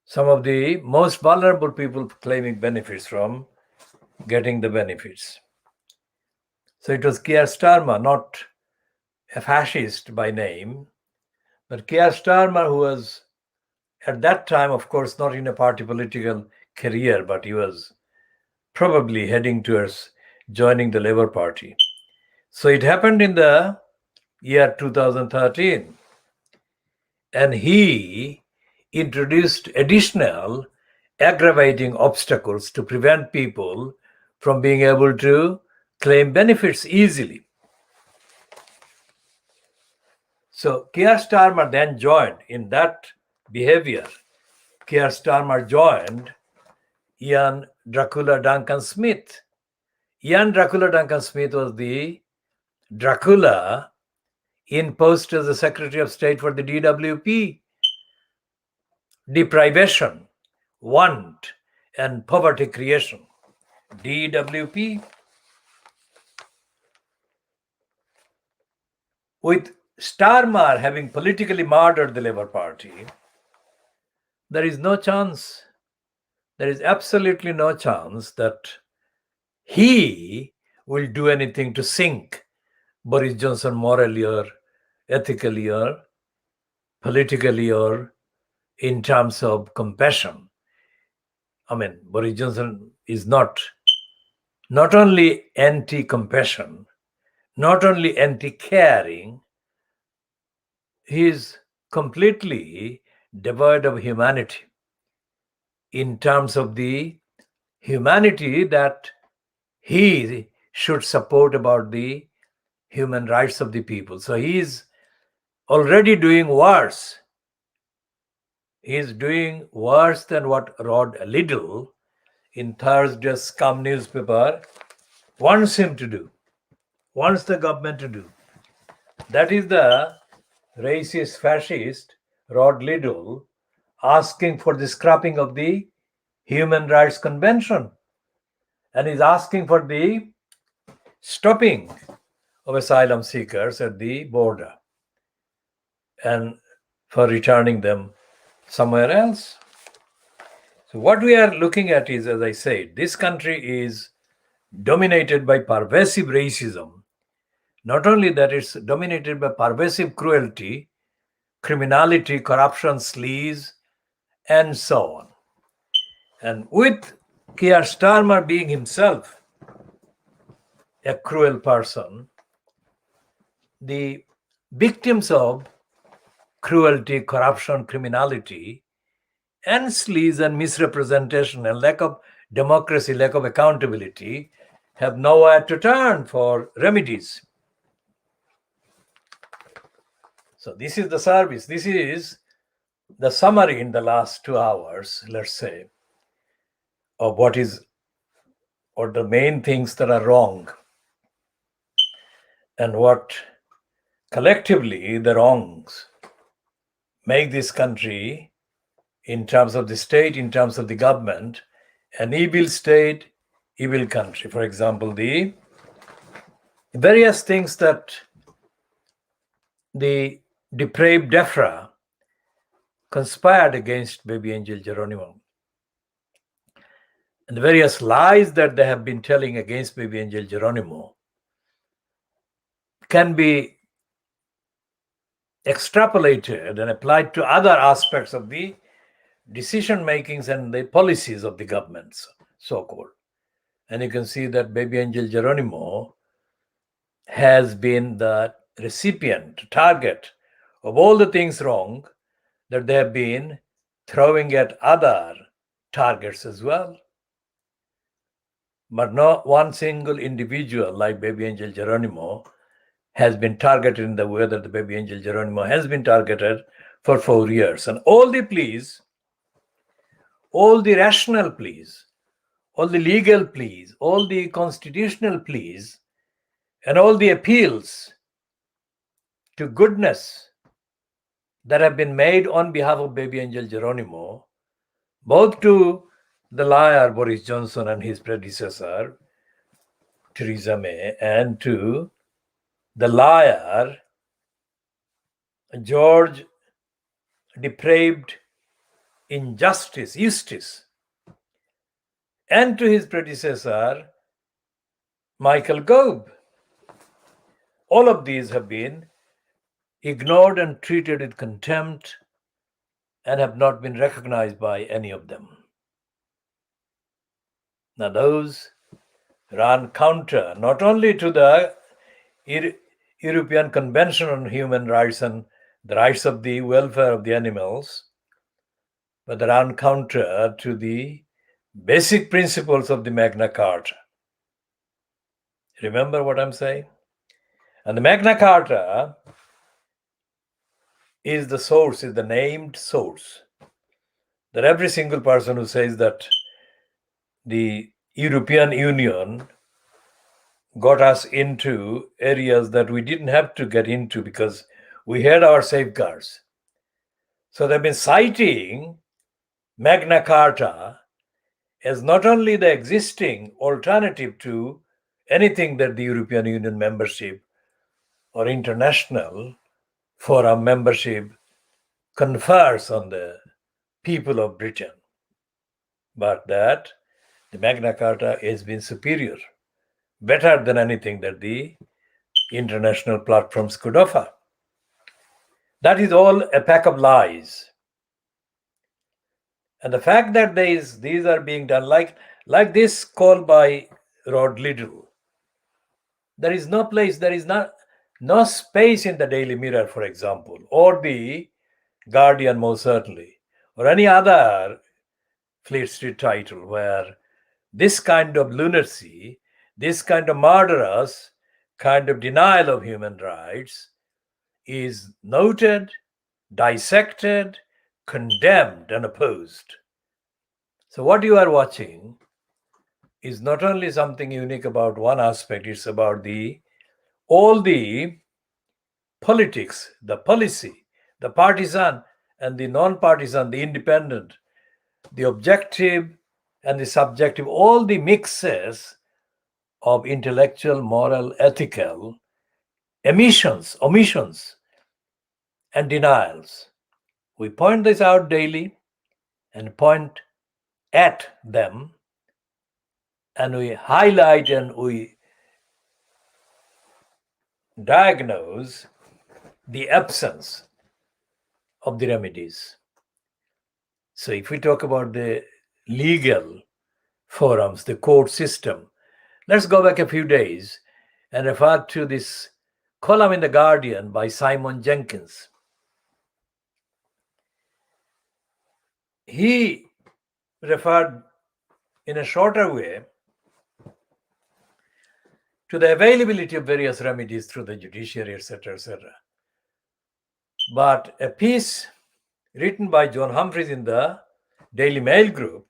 some of the most vulnerable people claiming benefits from getting the benefits. So it was Keir Starmer, not a fascist by name, but Keir Starmer, who was at that time, of course, not in a party political career, but he was probably heading towards joining the Labour Party. So it happened in the year 2013. And he introduced additional aggravating obstacles to prevent people from being able to claim benefits easily. So Keir Starmer then joined in that behavior. Keir Starmer joined Ian Dracula Duncan Smith. Ian Dracula Duncan Smith was the Dracula in post as the Secretary of State for the DWP. Deprivation, want, and poverty creation. DWP. With Starmer having politically murdered the Labour Party, there is no chance, there is absolutely no chance that he will do anything to sink Boris Johnson morally or ethically or politically or in terms of compassion. I mean, Boris Johnson is not only anti-compassion, not only anti-caring, he is completely devoid of humanity in terms of the humanity that he should support about the human rights of the people. So he is already doing worse. He is doing worse than what Rod Liddle in Thursday's Scum newspaper wants him to do, wants the government to do. That is the racist fascist Rod Liddell asking for the scrapping of the Human Rights Convention, and is asking for the stopping of asylum seekers at the border and for returning them somewhere else. So what we are looking at is, as I said, this country is dominated by pervasive racism. Not only that, it's dominated by pervasive cruelty, criminality, corruption, sleaze, and so on. And with Keir Starmer being himself a cruel person, the victims of cruelty, corruption, criminality, and sleaze and misrepresentation and lack of democracy, lack of accountability have nowhere to turn for remedies. So this is the service. This is the summary in the last 2 hours, let's say, of what the main things that are wrong and what collectively the wrongs make this country, in terms of the state, in terms of the government, an evil state, evil country. For example, the various things that the depraved DEFRA conspired against Baby Angel Geronimo, and the various lies that they have been telling against Baby Angel Geronimo can be extrapolated and applied to other aspects of the decision makings and the policies of the governments, so-called. And you can see that Baby Angel Geronimo has been the recipient, target of all the things wrong that they have been throwing at other targets as well. But not one single individual like Baby Angel Geronimo has been targeted in the way that the Baby Angel Geronimo has been targeted for 4 years. And all the pleas, all the rational pleas, all the legal pleas, all the constitutional pleas, and all the appeals to goodness that have been made on behalf of Baby Angel Geronimo, both to the liar Boris Johnson and his predecessor, Theresa May, and to the liar George depraved injustice, Eustace, and to his predecessor, Michael Gove. All of these have been ignored and treated with contempt and have not been recognized by any of them. Now those run counter not only to the European Convention on Human Rights and the rights of the welfare of the animals, but they run counter to the basic principles of the Magna Carta. Remember what I'm saying? And the Magna Carta is the source, is the named source. That every single person who says that the European Union got us into areas that we didn't have to get into because we had our safeguards. So they've been citing Magna Carta as not only the existing alternative to anything that the European Union membership or international forum membership confers on the people of Britain, but that the Magna Carta has been superior, better than anything that the international platforms could offer. That is all a pack of lies. And the fact that these are being done, like this call by Rod Liddell, there is no place, there is no space in the Daily Mirror, for example, or the Guardian most certainly, or any other Fleet Street title where this kind of lunacy, this kind of murderous kind of denial of human rights is noted, dissected, condemned, and opposed. So what you are watching is not only something unique about one aspect, it's about all the politics, the policy, the partisan and the non-partisan, the independent, the objective and the subjective, all the mixes of intellectual, moral, ethical omissions, and denials. We point this out daily and point at them, and we highlight and we diagnose the absence of the remedies. So if we talk about the legal forums, the court system, let's go back a few days and refer to this column in The Guardian by Simon Jenkins. He referred in a shorter way to the availability of various remedies through the judiciary, etc., etc. But a piece written by John Humphreys in the Daily Mail group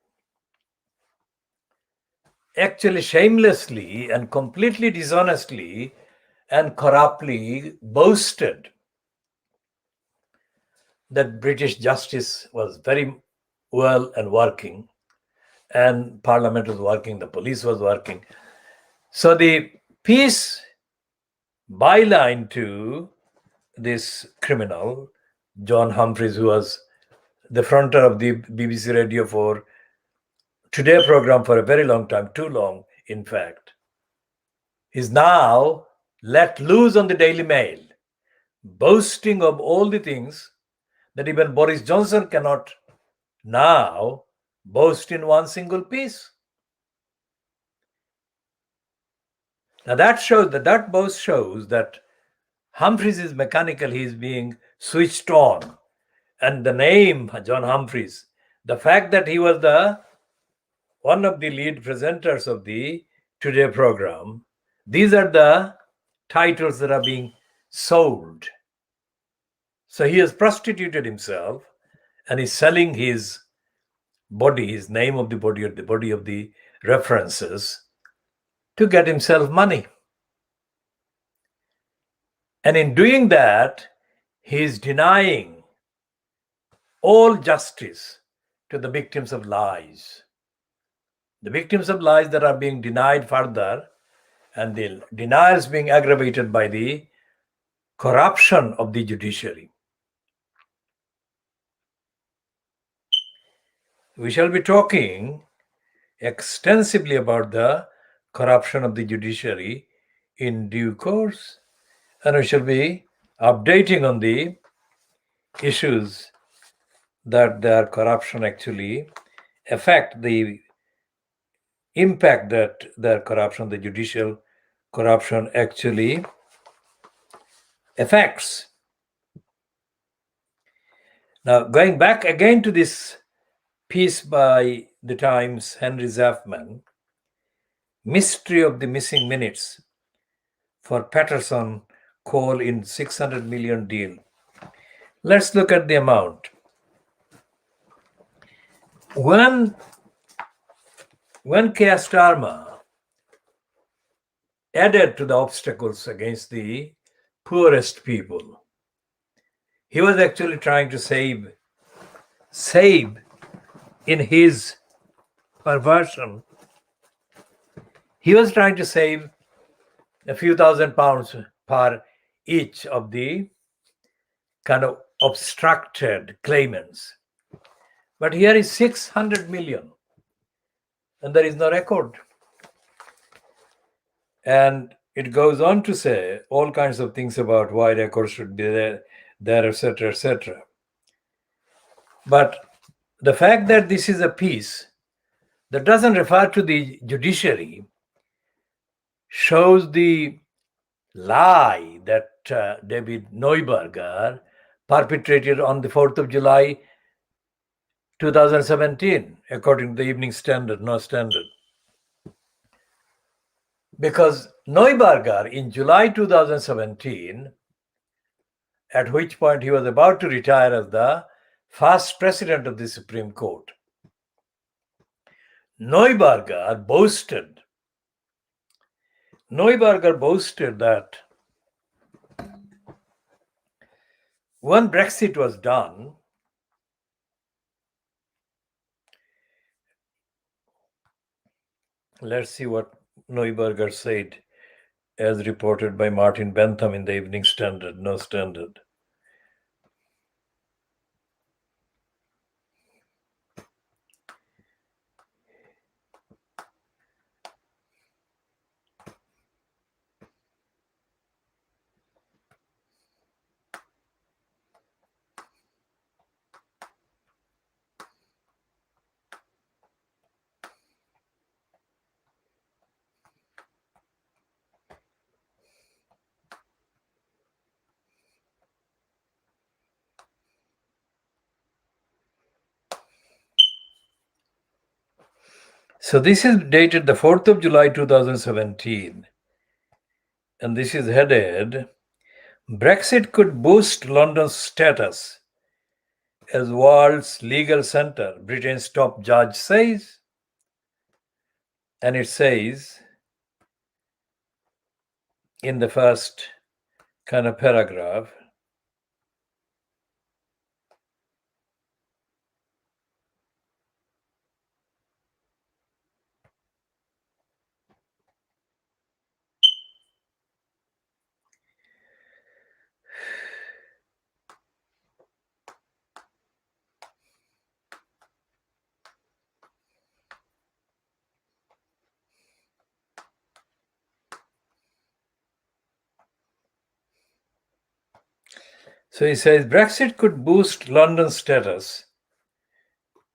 actually shamelessly and completely dishonestly and corruptly boasted that British justice was very well and working, and Parliament was working, the police was working. So the piece byline to this criminal, John Humphreys, who was the fronter of the BBC Radio 4 Today program for a very long time, too long, in fact, is now let loose on the Daily Mail, boasting of all the things that even Boris Johnson cannot now boast in one single piece. Now that boast shows that Humphreys is mechanical, he is being switched on. And the name John Humphreys, the fact that he was one of the lead presenters of the Today program, these are the titles that are being sold. So he has prostituted himself and is selling his body, his name of the body, or the body of the references, to get himself money. And in doing that, he is denying all justice to the victims of lies. The victims of lies that are being denied further, and the denials being aggravated by the corruption of the judiciary. We shall be talking extensively about the corruption of the judiciary in due course, and we shall be updating on the issues that their corruption actually affect, the impact that their corruption, the judicial corruption, actually affects. Now, going back again to this piece by the Times' Henry Zafman, Mystery of the Missing Minutes for Patterson Coal in 600 million deal. Let's look at the amount. When Keir Starmer added to the obstacles against the poorest people, he was actually trying to save in his perversion. He was trying to save a few £1,000 per each of the kind of obstructed claimants. But here is 600 million, and there is no record. And it goes on to say all kinds of things about why records should be there, etc., etc. But the fact that this is a piece that doesn't refer to the judiciary shows the lie that David Neuberger perpetrated on the 4th of July 2017, according to the Evening Standard, no Standard. Because Neuberger in July 2017, at which point he was about to retire as the first president of the Supreme Court, Neuberger boasted that when Brexit was done, let's see what Neuberger said as reported by Martin Bentham in the Evening Standard, No Standard. So this is dated the 4th of July 2017, and this is headed, Brexit could boost London's status as world's legal center, Britain's top judge says. And it says in the first kind of paragraph, so he says Brexit could boost London's status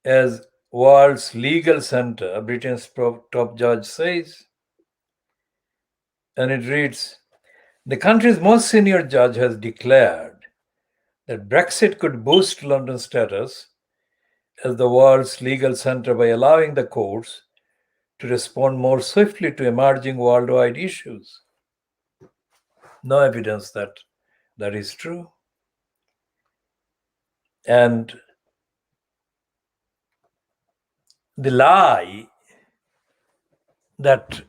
as world's legal center, Britain's top judge says. And it reads, the country's most senior judge has declared that Brexit could boost London's status as the world's legal center by allowing the courts to respond more swiftly to emerging worldwide issues. No evidence that that is true. And the lie that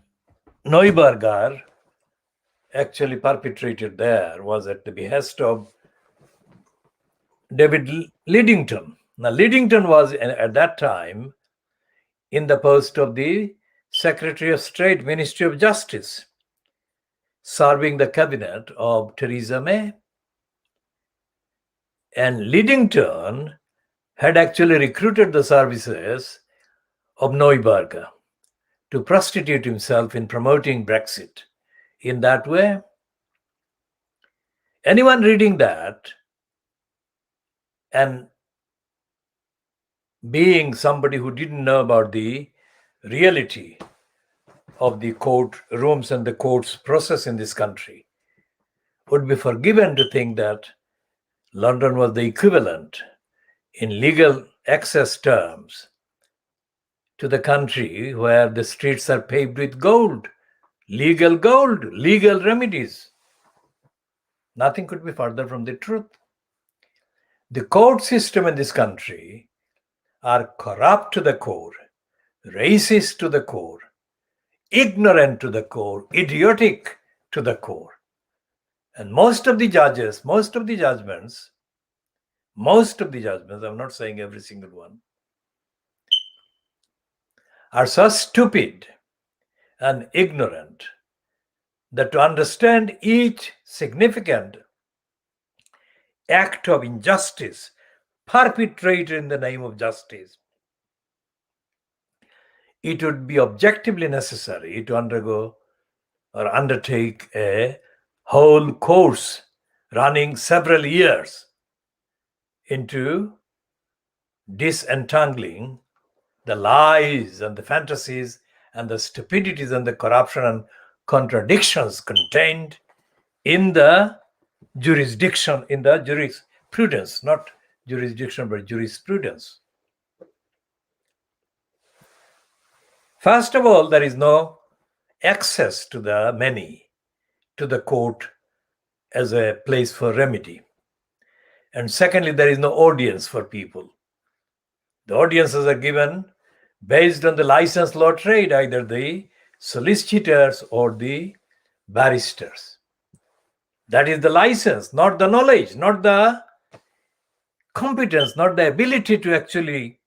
Neuberger actually perpetrated there was at the behest of David Lidington. Now, Lidington was at that time in the post of the Secretary of State, Ministry of Justice, serving the cabinet of Theresa May. And Lidington had actually recruited the services of Neuberger to prostitute himself in promoting Brexit. In that way, anyone reading that and being somebody who didn't know about the reality of the court rooms and the court's process in this country would be forgiven to think that London was the equivalent in legal access terms to the country where the streets are paved with gold, legal remedies. Nothing could be further from the truth. The court system in this country are corrupt to the core, racist to the core, ignorant to the core, idiotic to the core. And most of the judgments, I'm not saying every single one, are so stupid and ignorant that to understand each significant act of injustice perpetrated in the name of justice, it would be objectively necessary to undergo or undertake a whole course running several years into disentangling the lies and the fantasies and the stupidities and the corruption and contradictions contained in the jurisdiction, in the jurisprudence, not jurisdiction, but jurisprudence. First of all, there is no access to the many, to the court as a place for remedy. And secondly, there is no audience for people. The audiences are given based on the licensed law trade, either the solicitors or the barristers. That is the license, not the knowledge, not the competence, not the ability to actually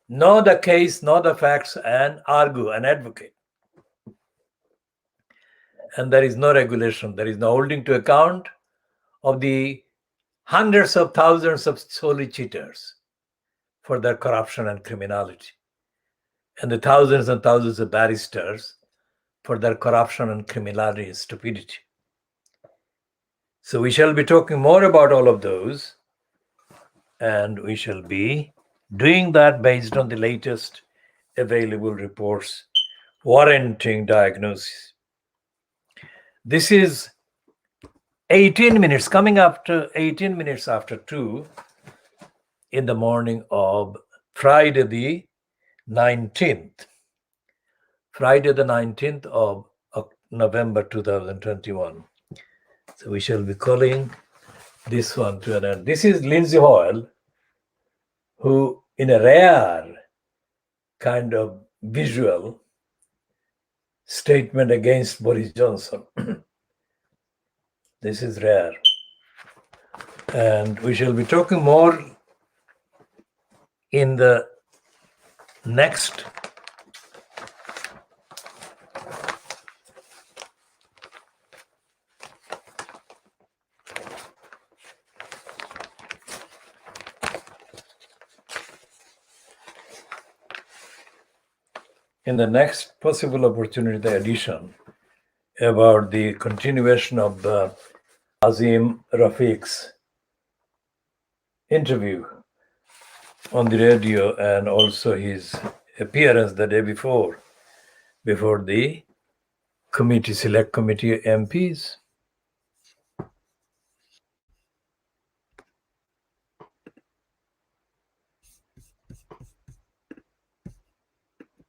know the case, know the facts, and argue and advocate. And there is no regulation, there is no holding to account of the hundreds of thousands of solicitors for their corruption and criminality, and the thousands and thousands of barristers for their corruption and criminality and stupidity. So we shall be talking more about all of those, and we shall be doing that based on the latest available reports warranting diagnosis. This is 18 minutes, coming after 18 minutes after 2 in the morning of Friday the 19th. Friday the 19th of November 2021. So we shall be calling this one to an end. This is Lindsay Hoyle, who in a rare kind of visual statement against Boris Johnson. This is rare. And we shall be talking more in the next possible opportunity, the edition about the continuation of Azim Rafiq's interview on the radio, and also his appearance the day before the select committee MPs.